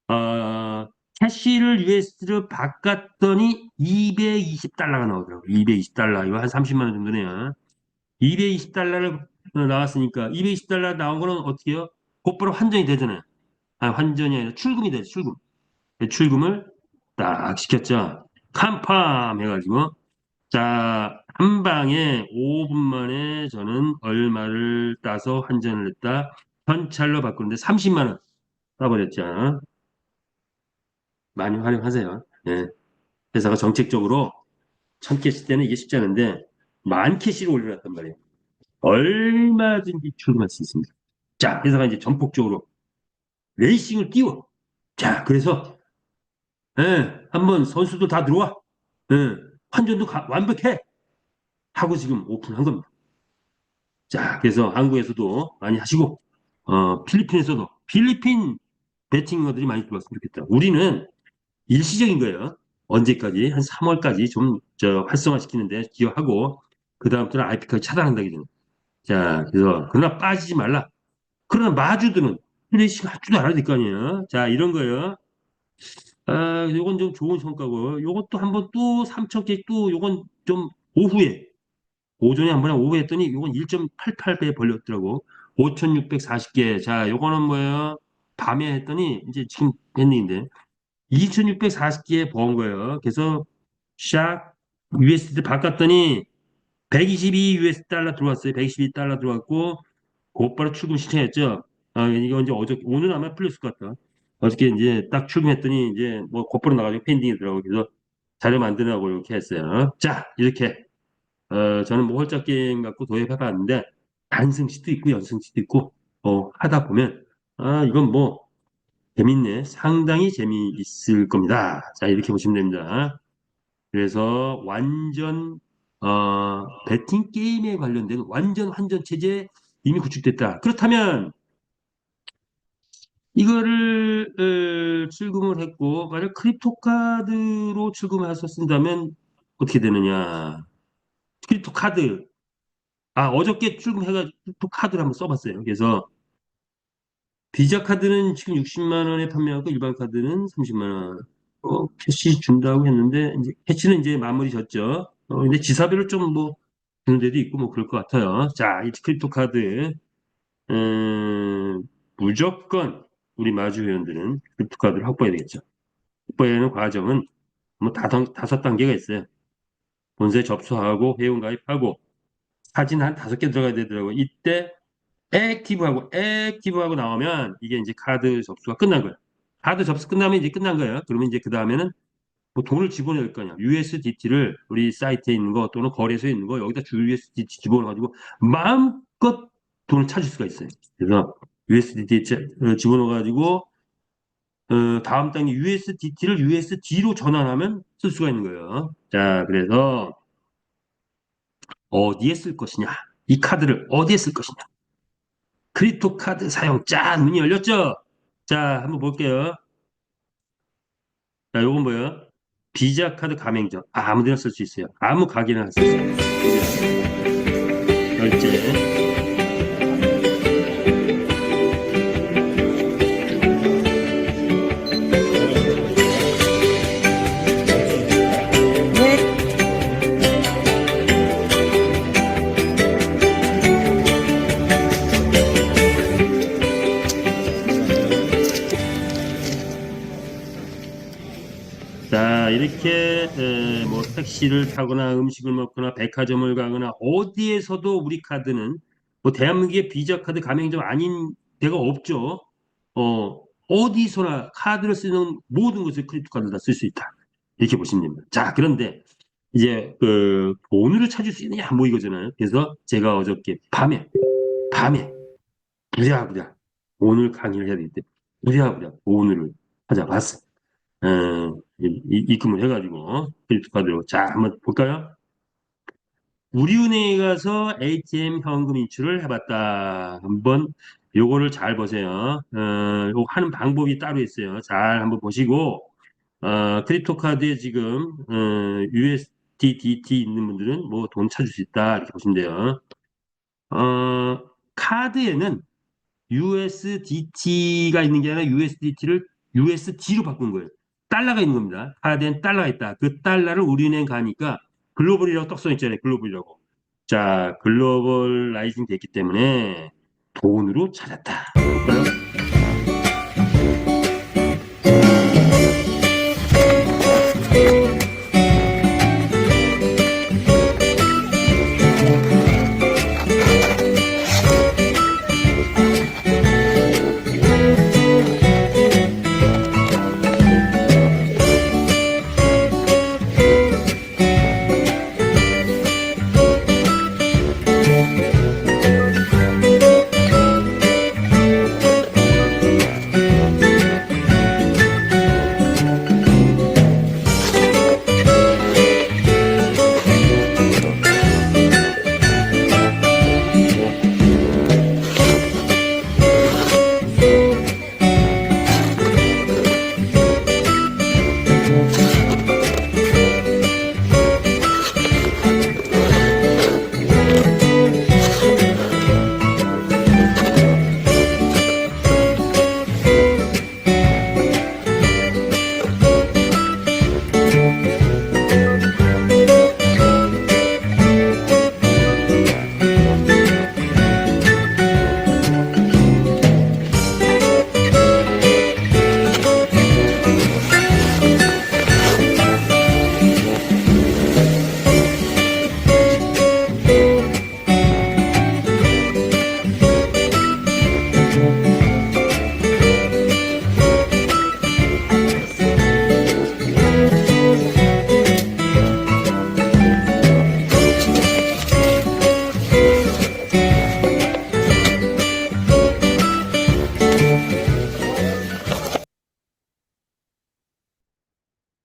아 캐시를 USD로 바꿨더니 220달러가 나오더라고요. 220달러 이거 한 30만 원 정도네요. 220달러를 나왔으니까 220달러 나온 거는 어떻게 해요? 곧바로 환전이 되잖아요. 아, 환전이 아니라 출금이 되죠. 출금. 출금을 딱 시켰죠. 캄팜 해가지고 자, 한 방에 5분 만에 저는 얼마를 따서 환전을 했다. 현찰로 바꾸는데 30만 원 따버렸죠. 많이 활용하세요. 예. 회사가 정책적으로 1,000개 쓸 때는 이게 쉽지 않은데 만 캐시로 올려놨단 말이에요. 얼마든지 출금할 수 있습니다. 자, 회사가 이제 전폭적으로 레이싱을 띄워. 자, 그래서 한번 선수도 다 들어와. 예, 환전도 완벽해. 하고 지금 오픈한 겁니다. 자, 그래서 한국에서도 많이 하시고, 필리핀에서도, 필리핀 베팅어들이 많이 들어왔으면 좋겠다. 우리는 일시적인 거예요. 언제까지? 한 3월까지 좀, 활성화시키는데 기여하고, 그다음부터는 IP까지 차단한다, 그러잖아요. 자, 그래서, 그러나 빠지지 말라. 그러나 마주들은 플레이싱 할 줄도 알아야 될 거 아니에요. 자, 이런 거예요. 아, 요건 좀 좋은 성과고, 요것도 한번 또 3,000개 또, 요건 좀 오후에, 오전에 한 번에 오후 했더니 이건 1.88배 벌렸더라고. 5,640개. 자, 요거는 뭐예요? 밤에 했더니 이제 지금 했는데 2,640개 번 거예요. 그래서 샥 USD 바꿨더니 122 US 달러 들어왔어요. 122달러 들어왔고 곧바로 출금 신청했죠. 아, 이거 이제 오늘 아마 풀렸을 것 같다. 어저께 이제 딱 출금했더니 이제 뭐 곧바로 나가지고 펜딩이더라고. 그래서 자료 만드느라고 이렇게 했어요. 자, 이렇게 저는 뭐 홀짝 게임 갖고 도입해봤는데 단승시도 있고 연승시도 있고 하다 보면 아 이건 뭐 재밌네 상당히 재미있을 겁니다. 자 이렇게 보시면 됩니다. 그래서 완전 배팅 게임에 관련된 완전 환전 체제 이미 구축됐다. 그렇다면 이거를 출금을 했고 만약 크립토 카드로 출금을 하셨습니다면 어떻게 되느냐? 크립토 카드 아, 어저께 출금해가지고 또 카드를 한번 써봤어요. 그래서 비자 카드는 지금 60만 원에 판매하고 일반 카드는 30만 원. 캐시 준다고 했는데 이제 캐시는 이제 마무리 졌죠. 근데 지사비를 좀 뭐 주는 데도 있고 뭐 그럴 것 같아요. 자, 이 크립토 카드 무조건 우리 마주 회원들은 크립토 카드를 확보해야 되겠죠. 확보해야 하는 과정은 뭐 다섯 단계가 있어요. 본사에 접수하고 회원 가입하고 사진 한 5개 들어가야 되더라고요. 이때 액티브하고 나오면 이게 이제 카드 접수가 끝난 거예요. 카드 접수 끝나면 이제 끝난 거예요. 그러면 이제 그 다음에는 뭐 돈을 집어넣을 거냐. USDT를 우리 사이트에 있는 거 또는 거래소에 있는 거 여기다 USDT 집어넣어가지고 마음껏 돈을 찾을 수가 있어요. 그래서 USDT 집어넣어가지고 다음 단계 USDT를 USD로 전환하면 쓸 수가 있는 거예요. 자, 그래서 어디에 쓸 것이냐. 이 카드를 어디에 쓸 것이냐. 크립토 카드 사용 짠 문이 열렸죠? 자, 한번 볼게요. 자, 요건 뭐예요? 비자 카드 가맹점. 아무 데나 쓸 수 있어요. 아무 가게나 쓸 수 있어요. 결제. 자, 이렇게 뭐 택시를 타거나 음식을 먹거나 백화점을 가거나 어디에서도 우리 카드는 뭐 대한민국의 비자 카드 가맹점 아닌 데가 없죠. 어디서나 카드를 쓰는 모든 것을 크립토 카드를 다 쓸 수 있다. 이렇게 보시면 됩니다. 자, 그런데 이제 그 돈으로 찾을 수 있느냐 뭐 이거잖아요. 그래서 제가 어저께 밤에 부랴부랴 오늘 강의를 해야 되기 때문에 부랴부랴 오늘을 찾아봤어. 입금을 해가지고 크립토 카드로 자 한번 볼까요? 우리은행에 가서 ATM 현금 인출을 해봤다. 한번 요거를 잘 보세요. 요거 하는 방법이 따로 있어요. 잘 한번 보시고 크립토 카드에 지금 USDT 있는 분들은 뭐 돈 찾을 수 있다 이렇게 보시면 돼요. 카드에는 USDT가 있는 게 아니라 USDT를 USD로 바꾼 거예요. 달러가 있는 겁니다. 카드엔 달러가 있다. 그 달러를 우리은행 가니까 글로벌이라고 떡 써있잖아요. 글로벌이라고. 자, 글로벌라이징 됐기 때문에 돈으로 찾았다. 볼까요?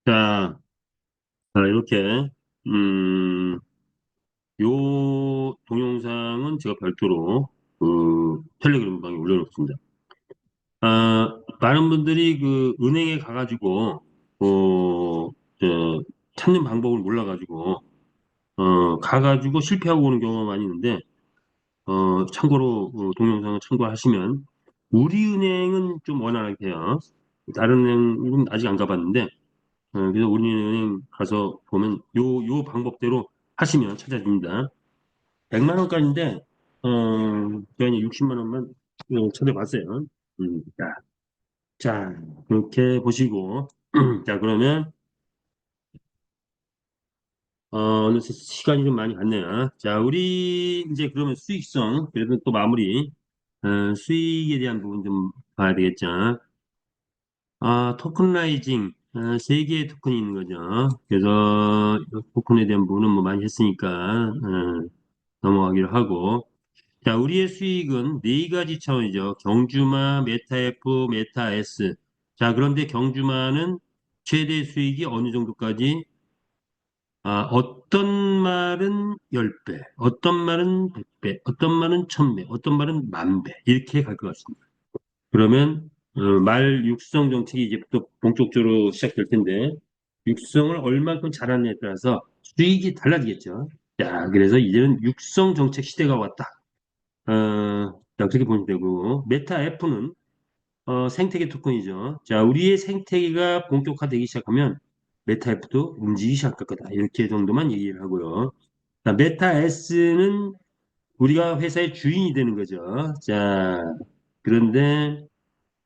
자, 이렇게 음, 요 동영상은 제가 별도로 그 텔레그램 방에 올려놓습니다. 많은 분들이 그 은행에 가가지고 찾는 방법을 몰라가지고 가가지고 실패하고 오는 경우가 많이 있는데 참고로 동영상을 참고하시면 우리은행은 좀 원활해요. 다른 은행은 아직 안 가봤는데 그래서 우리은행 가서 보면 요 방법대로 하시면 찾아집니다. 100만 원까지인데 제가 이제 60만 원만 찾아봤어요. 자, 그렇게 보시고 자 그러면 어느새 시간이 좀 많이 갔네요. 자, 우리 이제 그러면 수익성 그래도 또 마무리 수익에 대한 부분 좀 봐야 되겠죠. 토큰라이징 세 개의 토큰이 있는 거죠. 그래서 이 토큰에 대한 부분은 뭐 많이 했으니까 넘어가기로 하고 자, 우리의 수익은 네 가지 차원이죠. 경주마, 메타F, 메타S. 자, 그런데 경주마는 최대 수익이 어느 정도까지 어떤 말은 10배, 어떤 말은 100배, 어떤 말은 1000배, 어떤 말은 10,000배. 이렇게 갈 것 같습니다. 그러면 말 육성 정책이 이제 또 본격적으로 시작될 텐데 육성을 얼마큼 잘하느냐에 따라서 수익이 달라지겠죠. 자, 그래서 이제는 육성 정책 시대가 왔다. 자, 그렇게 보면 되고 메타 F는 생태계 토큰이죠. 자, 우리의 생태계가 본격화되기 시작하면 메타 F도 움직이기 시작할 거다. 이렇게 정도만 얘기를 하고요. 자, 메타 S는 우리가 회사의 주인이 되는 거죠. 자, 그런데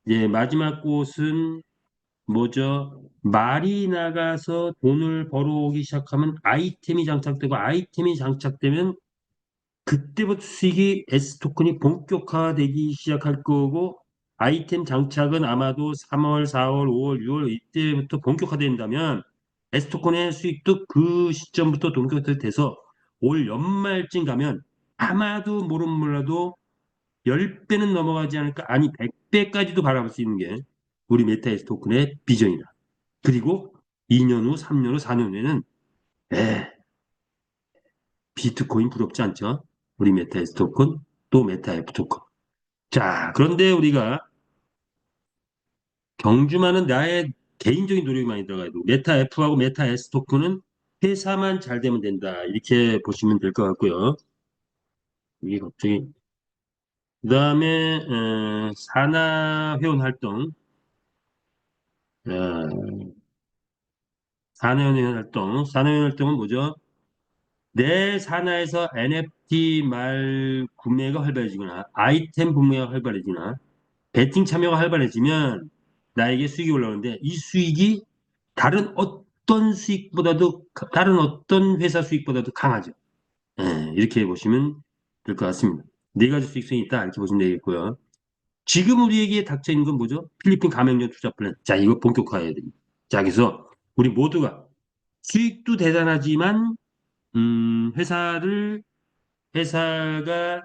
이제 마지막 곳은 뭐죠? 말이 나가서 돈을 벌어오기 시작하면 아이템이 장착되고 아이템이 장착되면 그때부터 수익이 S토큰이 본격화되기 시작할 거고 아이템 장착은 아마도 3월, 4월, 5월, 6월 이때부터 본격화된다면 S토큰의 수익도 그 시점부터 본격화돼서 올 연말쯤 가면 아마도 모르면 몰라도 10배는 넘어가지 않을까? 아니 100배까지도 바라볼 수 있는 게 우리 메타 S토큰의 비전이다. 그리고 2년 후, 3년 후, 4년 후에는 에, 비트코인 부럽지 않죠? 우리 메타 S토큰 또 메타 F 토큰. 자, 그런데 우리가 경주만은 나의 개인적인 노력이 많이 들어가야 돼. 메타 F하고 메타 S 토큰은 회사만 잘 되면 된다. 이렇게 보시면 될 것 같고요. 이게 갑자기 그다음에 산하 회원 활동, 어, 산하 회원 활동, 산하 회원 활동은 뭐죠? 내 산하에서 NFT 말 구매가 활발해지거나 아이템 구매가 활발해지거나 베팅 참여가 활발해지면 나에게 수익이 올라오는데 이 수익이 다른 어떤 수익보다도 다른 어떤 회사 수익보다도 강하죠. 예, 이렇게 보시면 될 것 같습니다. 네 가지 수익성이 있다 이렇게 보시면 되겠고요. 지금 우리에게 닥쳐 있는 건 뭐죠? 필리핀 가맹점 투자 플랜. 자, 이거 본격화해야 됩니다. 자, 그래서 우리 모두가 수익도 대단하지만 회사가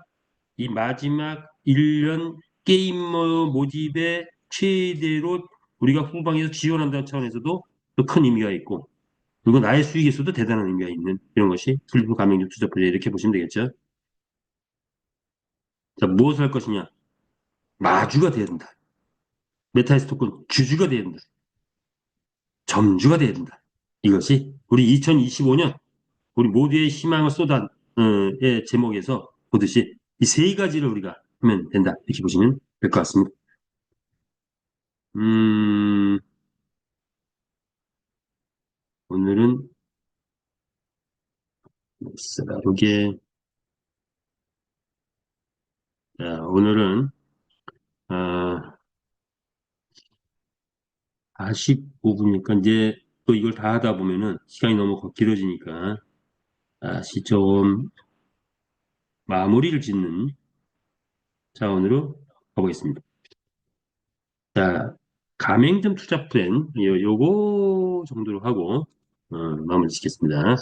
이 마지막 1년 게이머 모집에 최대로 우리가 후방에서 지원한다는 차원에서도 또 큰 의미가 있고 그리고 나의 수익에서도 대단한 의미가 있는 이런 것이 풀리프 가맹점 투자 플레이 이렇게 보시면 되겠죠. 자, 무엇을 할 것이냐? 마주가 돼야 된다. 메타에스 토큰 주주가 돼야 된다. 점주가 돼야 된다. 이것이 우리 2025년 우리 모두의 희망을 의 제목에서 보듯이 이 세 가지를 우리가 하면 된다. 이렇게 보시면 될 것 같습니다. 음, 오늘은 이게 오늘은 45분이니까 이제 또 이걸 다 하다 보면은 시간이 너무 길어지니까 다시 좀 마무리를 짓는 차원으로 가보겠습니다. 자, 가맹점 투자 플랜 요거 정도로 하고 마무리 짓겠습니다.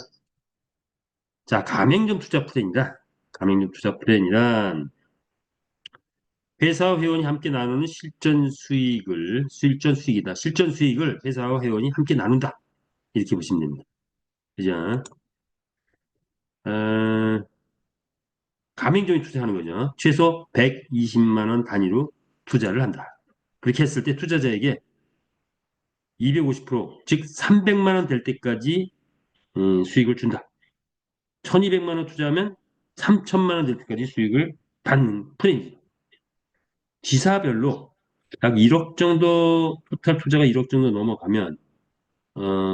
자, 가맹점 투자 플랜이다. 가맹점 투자 플랜이란 회사와 회원이 함께 나누는 실전 수익이다. 실전 수익을 회사와 회원이 함께 나눈다. 이렇게 보시면 됩니다. 그죠? 어, 가맹점이 투자하는 거죠. 최소 120만 원 단위로 투자를 한다. 그렇게 했을 때 투자자에게 250%, 즉 300만 원 될 때까지 수익을 준다. 1200만 원 투자하면 3000만 원 될 때까지 수익을 받는 플랜입니다. 지사별로 약 1억 정도, 토탈 투자가 1억 정도 넘어가면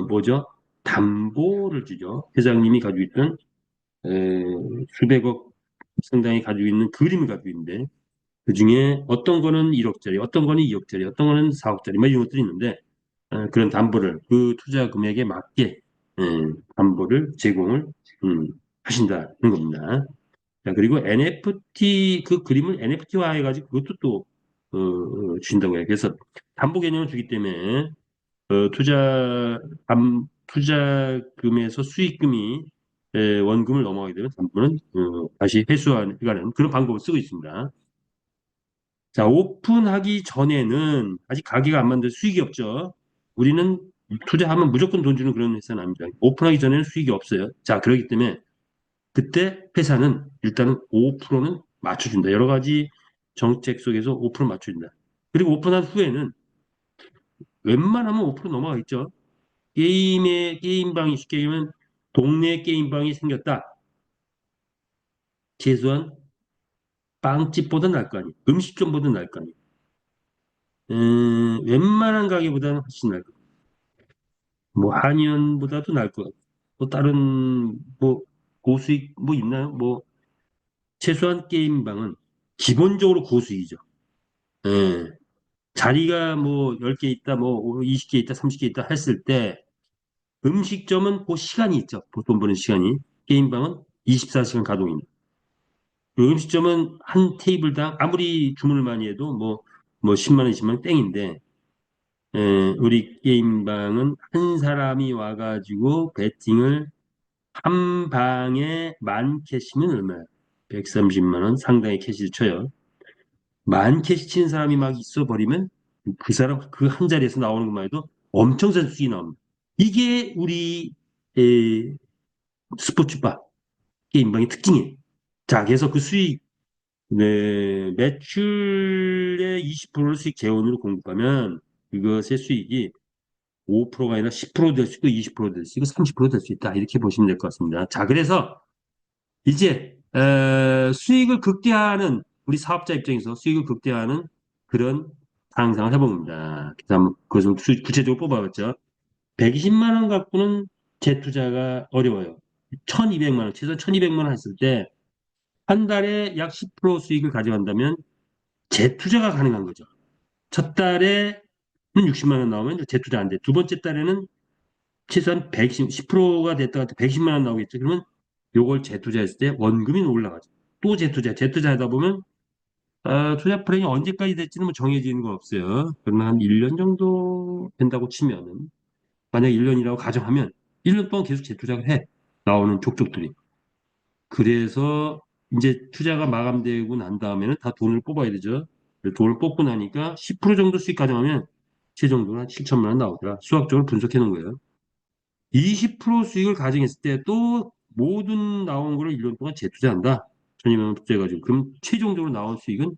뭐죠? 담보를 주죠. 회장님이 가지고 있던 에, 수백억 상당히 가지고 있는 그림을 가지고 있는데 그 중에 어떤 거는 1억짜리, 어떤 거는 2억짜리, 어떤 거는 4억짜리, 뭐 이런 것들이 있는데 그런 담보를 그 투자 금액에 맞게 에, 담보를 제공을 하신다는 겁니다. 자, 그리고 NFT 그 그림을 NFT화 해가지고 그것도 또 주신다고 해요. 그래서 담보 개념을 주기 때문에 투자금에서 수익금이 원금을 넘어가게 되면 담보는 다시 회수하는 그런 방법을 쓰고 있습니다. 자, 오픈하기 전에는 아직 가게가 안 만들 수익이 없죠. 우리는 투자하면 무조건 돈 주는 그런 회사는 아닙니다. 오픈하기 전에는 수익이 없어요. 자, 그렇기 때문에 그때 회사는 일단은 5%는 맞춰준다. 여러 가지 정책 속에서 5% 맞춰준다. 그리고 오픈한 후에는 웬만하면 5% 넘어가겠죠. 게임방이 쉽게 얘기하면 동네 게임방이 생겼다. 최소한 빵집보다 나을 거 아니에요. 음식점보다 나을 거 아니에요. 웬만한 가게보다는 훨씬 나을 거예요. 뭐 한의원보다도 나을 것 같고 또 다른 뭐 고수익 뭐 있나요? 뭐 최소한 게임방은 기본적으로 고수익이죠. 예. 자리가 뭐 10개 있다, 뭐 20개 있다, 30개 있다 했을 때 음식점은 그 시간이 있죠. 돈 버는 시간이. 게임방은 24시간 가동입니다. 그 음식점은 한 테이블당 아무리 주문을 많이 해도 뭐 10만 원, 20만 원 땡인데 우리 게임방은 한 사람이 와가지고 배팅을 한 방에 만 캐시면 얼마야? 130만 원 상당의 캐시를 쳐요. 만 캐시 치는 사람이 막 있어 버리면 그 사람 그 한 자리에서 나오는 것만 해도 엄청난 수익이 나옵니다. 이게 우리 스포츠바 게임방의 특징이에요. 자, 그래서 그 수익 네, 매출의 20%를 수익 재원으로 공급하면 그것의 수익이 5%가 아니라 10%될 수 있고 20%될 수 있고 30%될 수 있다. 이렇게 보시면 될 것 같습니다. 자, 그래서 이제 수익을 극대화하는 우리 사업자 입장에서 수익을 극대화하는 그런 상상을 해봅니다. 그래서 한번 그것을 구체적으로 뽑아봤죠. 120만 원 갖고는 재투자가 어려워요. 1200만 원, 최소 1200만 원 했을 때 한 달에 약 10% 수익을 가져간다면 재투자가 가능한 거죠. 첫 달에는 60만 원 나오면 재투자 안 돼. 두 번째 달에는 최소한 120, 10%가 됐다가 110만 원 나오겠죠. 그러면 요걸 재투자했을 때 원금이 올라가죠. 또 재투자하다 보면 투자 플랜이 언제까지 될지는 뭐 정해지는 건 없어요. 그러나 한 1년 정도 된다고 치면은 만약 1년이라고 가정하면 1년 동안 계속 재투자를 해. 나오는 족족들이. 그래서 이제 투자가 마감되고 난 다음에는 다 돈을 뽑아야 되죠. 돈을 뽑고 나니까 10% 정도 수익 가져가면 최종적으로 한 7천만 원 나오더라. 수학적으로 분석해 놓은 거예요. 20% 수익을 가정했을 때 또 모든 나온 거를 1년 동안 재투자한다. 1,200만 원 투자해가지고. 그럼 최종적으로 나온 수익은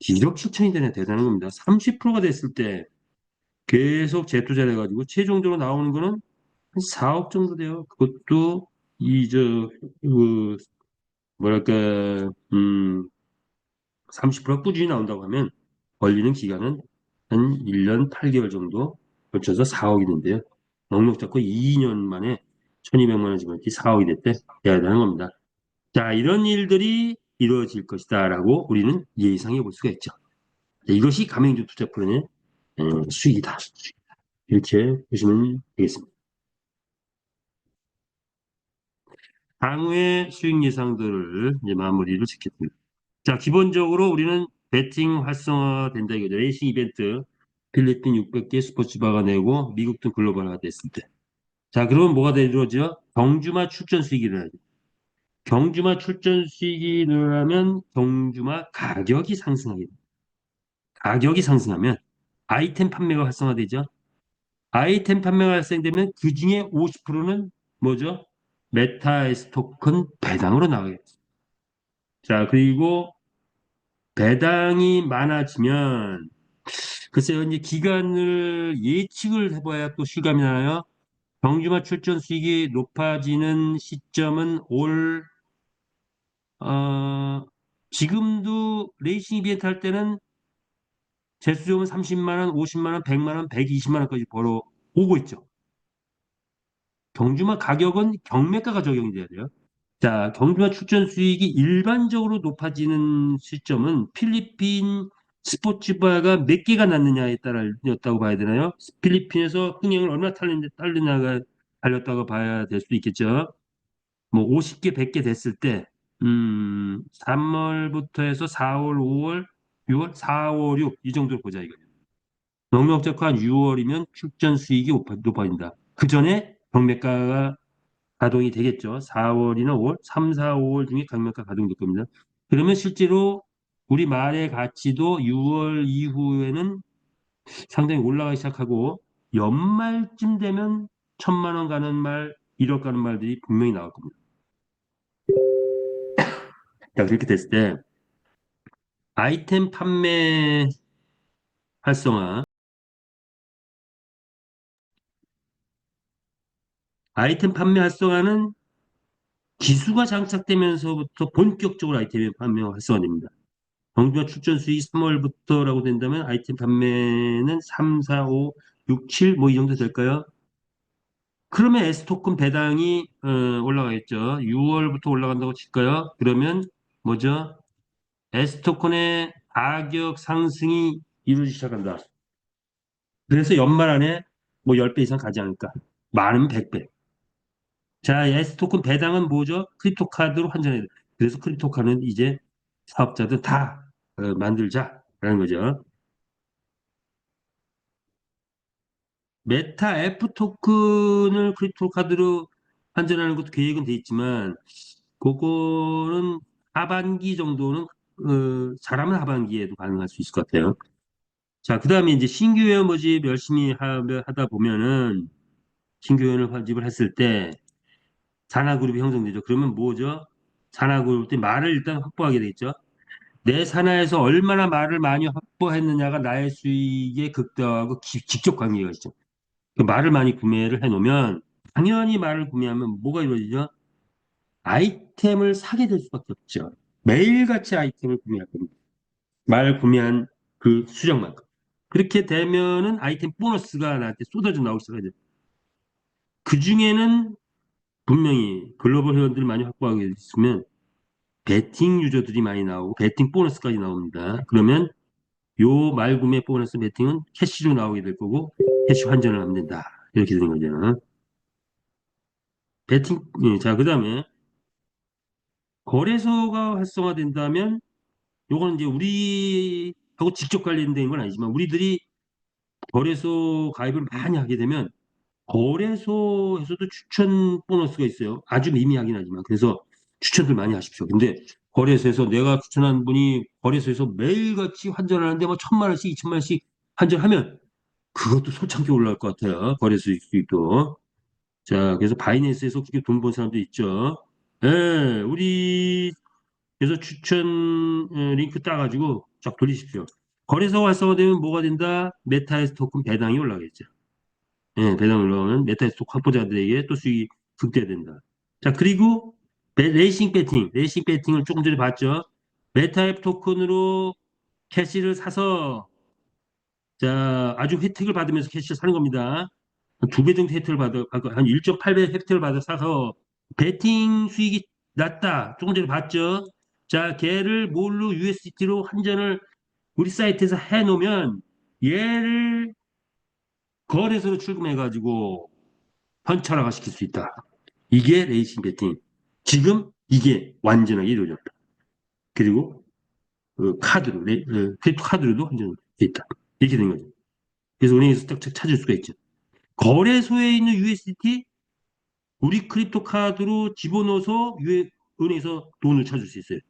1억 7천이 되네. 대단한 겁니다. 30%가 됐을 때 계속 재투자를 해가지고 최종적으로 나오는 거는 한 4억 정도 돼요. 그것도 그, 뭐랄까, 30% 꾸준히 나온다고 하면 걸리는 기간은 한 1년 8개월 정도 걸쳐서 4억이 된대요. 넉넉 잡고 2년 만에 1200만 원 집어넣기 4억이 됐대. 대단한 겁니다. 자, 이런 일들이 이루어질 것이다라고 우리는 예상해 볼 수가 있죠. 이것이 가맹주 투자 플랜의 수익이다. 이렇게 보시면 되겠습니다. 향후의 수익 예상들을 이제 마무리를 짓겠습니다. 자, 기본적으로 우리는 배팅 활성화된다 이거죠. 레이싱 이벤트 필리핀 600개 스포츠바가 내고 미국 등 글로벌화가 됐을 때. 자, 그러면 뭐가 이루어져? 경주마 출전 수익이 일어나죠. 경주마 출전 수익이 일어나면 경주마 가격이 상승하게 됩니다. 가격이 상승하면 아이템 판매가 활성화되죠. 아이템 판매가 발생되면 그 중에 50%는 뭐죠? 메타에스 토큰 배당으로 나가겠죠. 자, 그리고 배당이 많아지면 글쎄요, 이제 기간을 예측을 해봐야 또 실감이 나요. 경주마 출전 수익이 높아지는 시점은 어, 지금도 레이싱 이벤트 할 때는 재수조금 30만 원, 50만 원, 100만 원, 120만 원까지 벌어 오고 있죠. 경주마 가격은 경매가가 적용이 돼야 돼요. 자, 경주마 출전 수익이 일반적으로 높아지는 시점은 필리핀 스포츠바가 몇 개가 났느냐에 따라였다고 봐야 되나요? 필리핀에서 흥행을 얼마나 딸리냐가 달렸다고 봐야 될 수도 있겠죠. 뭐 50개, 100개 됐을 때, 3월부터 해서 4월, 5월, 6월, 4월, 6, 이 정도로 보자 이거예요. 넉넉 한 6월이면 출전 수익이 높아진다. 그 전에 경매가가 가동이 되겠죠. 4월이나 5월, 3, 4, 5월 중에 강력한 가동될 겁니다. 그러면 실제로 우리 말의 가치도 6월 이후에는 상당히 올라가기 시작하고 연말쯤 되면 1,000만 원 가는 말, 1억 가는 말들이 분명히 나올 겁니다. 자, 그렇게 됐을 때 아이템 판매 활성화, 아이템 판매 활성화는 기수가 장착되면서부터 본격적으로 아이템 판매 활성화됩니다. 정규화 출전 수익이 3월부터라고 된다면 아이템 판매는 3, 4, 5, 6, 7 뭐 이 정도 될까요? 그러면 S토큰 배당이 올라가겠죠. 6월부터 올라간다고 칠까요? 그러면 뭐죠? S토큰의 가격 상승이 이루어지기 시작한다. 그래서 연말 안에 뭐 10배 이상 가지 않을까. 많으면 100배. 자, S 토큰 배당은 뭐죠? 크립토 카드로 환전해야 돼. 그래서 크립토 카드는 이제 사업자들 다 만들자라는 거죠. 메타 F 토큰을 크립토 카드로 환전하는 것도 계획은 돼 있지만 그거는 하반기 정도는 잘하면 하반기에도 가능할 수 있을 것 같아요. 자, 그다음에 이제 신규 회원 모집 열심히 하다 보면은 신규 회원을 모집을 했을 때 산하그룹이 형성되죠. 그러면 뭐죠? 산하그룹 때 말을 일단 확보하게 되겠죠. 내 산하에서 얼마나 말을 많이 확보했느냐가 나의 수익의 극대화하고 직접 관계가 있죠. 그 말을 많이 구매를 해놓으면 당연히 말을 구매하면 뭐가 이루어지죠? 아이템을 사게 될 수밖에 없죠. 매일같이 아이템을 구매할 겁니다. 말 구매한 그 수령만큼. 그렇게 되면은 아이템 보너스가 나한테 쏟아져 나오기 시작하죠. 그 중에는 분명히 글로벌 회원들을 많이 확보하게 됐으면 베팅 유저들이 많이 나오고 베팅 보너스까지 나옵니다. 그러면 요 말구매 보너스 베팅은 캐시로 나오게 될 거고 캐시 환전을 하면 된다. 이렇게 되는 거죠. 베팅, 예, 자, 그 다음에 거래소가 활성화된다면 요거는 이제 우리하고 직접 관련된 건 아니지만 우리들이 거래소 가입을 많이 하게 되면 거래소에서도 추천 보너스가 있어요. 아주 미미하긴 하지만. 그래서 추천들 많이 하십시오. 근데 거래소에서 내가 추천한 분이 거래소에서 매일같이 환전하는데 뭐 1,000만 원씩, 2,000만 원씩 환전하면 그것도 소창게 올라갈 것 같아요. 거래소 수익도. 자, 그래서 바이낸스에서 그렇게 돈 번 사람도 있죠. 예, 우리 그래서 추천 링크 따가지고 쫙 돌리십시오. 거래소 활성화되면 뭐가 된다? 메타에서 토큰 배당이 올라가겠죠. 예, 배당 올라오면 메타에서 토큰 확보자들에게 또 수익이 극대화된다. 자, 그리고 레이싱 배팅, 레이싱 배팅을 조금 전에 봤죠. 메타앱 토큰으로 캐시를 사서 자, 아주 혜택을 받으면서 캐시를 사는 겁니다. 2배 정도 혜택을 한 1.8배 혜택을 받아 사서 베팅 수익이 낮다. 조금 전에 봤죠? 자, 걔를 뭘로 USDT로 환전을 우리 사이트에서 해놓으면 얘를 거래소로 출금해가지고 현찰화가 시킬 수 있다. 이게 레이싱 베팅. 지금 이게 완전하게 이루어졌다. 그리고 그 카드로, 크립토 카드로도 환전이 돼 있다. 이렇게 된 거죠. 그래서 은행에서 딱 찾을 수가 있죠. 거래소에 있는 USDT 우리 크립토 카드로 집어넣어서 은행에서 돈을 찾을 수 있어요.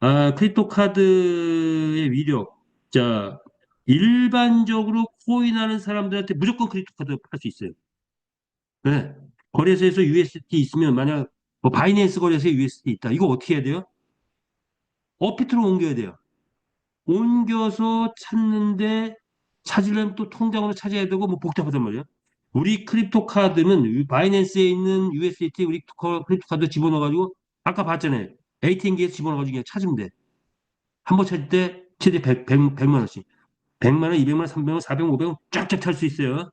아, 크립토 카드의 위력. 자, 일반적으로 코인하는 사람들한테 무조건 크립토 카드 팔 수 있어요. 네. 거래소에서 USDT 있으면 만약 뭐 바이낸스 거래소에 USDT 있다. 이거 어떻게 해야 돼요? 업비트로 옮겨야 돼요. 옮겨서 찾는데 찾으려면 또 통장으로 찾아야 되고 뭐 복잡하단 말이에요. 우리 크립토 카드는 바이낸스에 있는 USDT 우리 크립토 카드 집어넣어가지고 아까 봤잖아요. ATM기에서 집어넣어가지고 그냥 찾으면 돼. 한 번 찾을 때 최대 100만 원씩. 100만 원, 200만 원, 300만 원, 400만 원, 500만 원 쫙쫙 찰 수 있어요.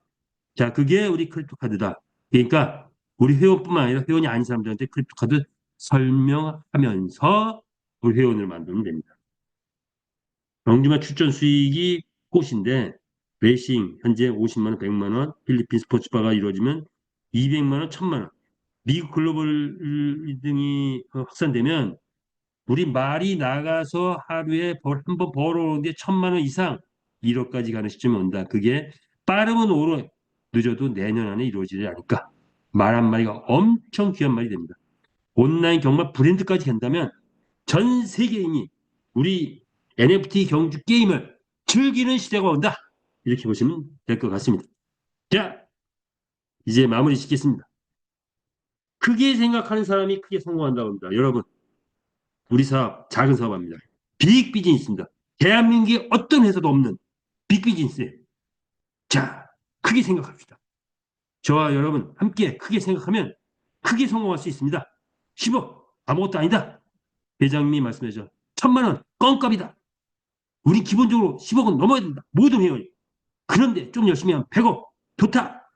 자, 그게 우리 크립토 카드다. 그러니까 우리 회원뿐만 아니라 회원이 아닌 사람들한테 크립토 카드 설명하면서 우리 회원을 만들면 됩니다. 영주마 출전 수익이 꽃인데 레이싱 현재 50만 원, 100만 원, 필리핀 스포츠바가 이루어지면 200만 원, 1000만 원. 미국 글로벌 1등이 확산되면 우리 말이 나가서 하루에 한 번 벌어오는데 1,000만 원 이상 1억까지 가는 시점이 온다. 그게 빠르면 올해 늦어도 내년 안에 이루어지지 않을까. 말 한마디가 엄청 귀한 말이 됩니다. 온라인 정말 브랜드까지 된다면 전 세계인이 우리 NFT 경주 게임을 즐기는 시대가 온다. 이렇게 보시면 될 것 같습니다. 자, 이제 마무리 짓겠습니다. 크게 생각하는 사람이 크게 성공한다고 합니다. 여러분, 우리 사업, 작은 사업입니다. 빅 비즈니스입니다. 대한민국에 어떤 회사도 없는 빅 비즈니스예요. 자, 크게 생각합시다. 저와 여러분 함께 크게 생각하면 크게 성공할 수 있습니다. 10억 아무것도 아니다. 회장님이 말씀하셨죠. 1,000만 원 껌값이다. 우리 기본적으로 10억은 넘어야 된다. 모든 회원이. 그런데 좀 열심히 하면 100억 좋다.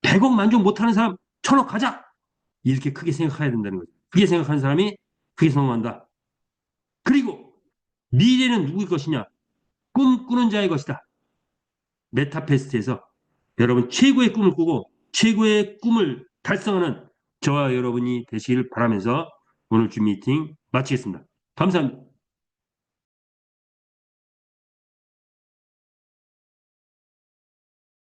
100억 만족 못하는 사람 1,000억 가자. 이렇게 크게 생각해야 된다는 거죠. 크게 생각하는 사람이 크게 성공한다. 그리고 미래는 누구일 것이냐? 꿈 꿈을 꾸는 자의 것이다. 메타페스트에서 여러분 최고의 꿈을 꾸고 최고의 꿈을 달성하는 저와 여러분이 되시길 바라면서 오늘 주 미팅 마치겠습니다. 감사합니다.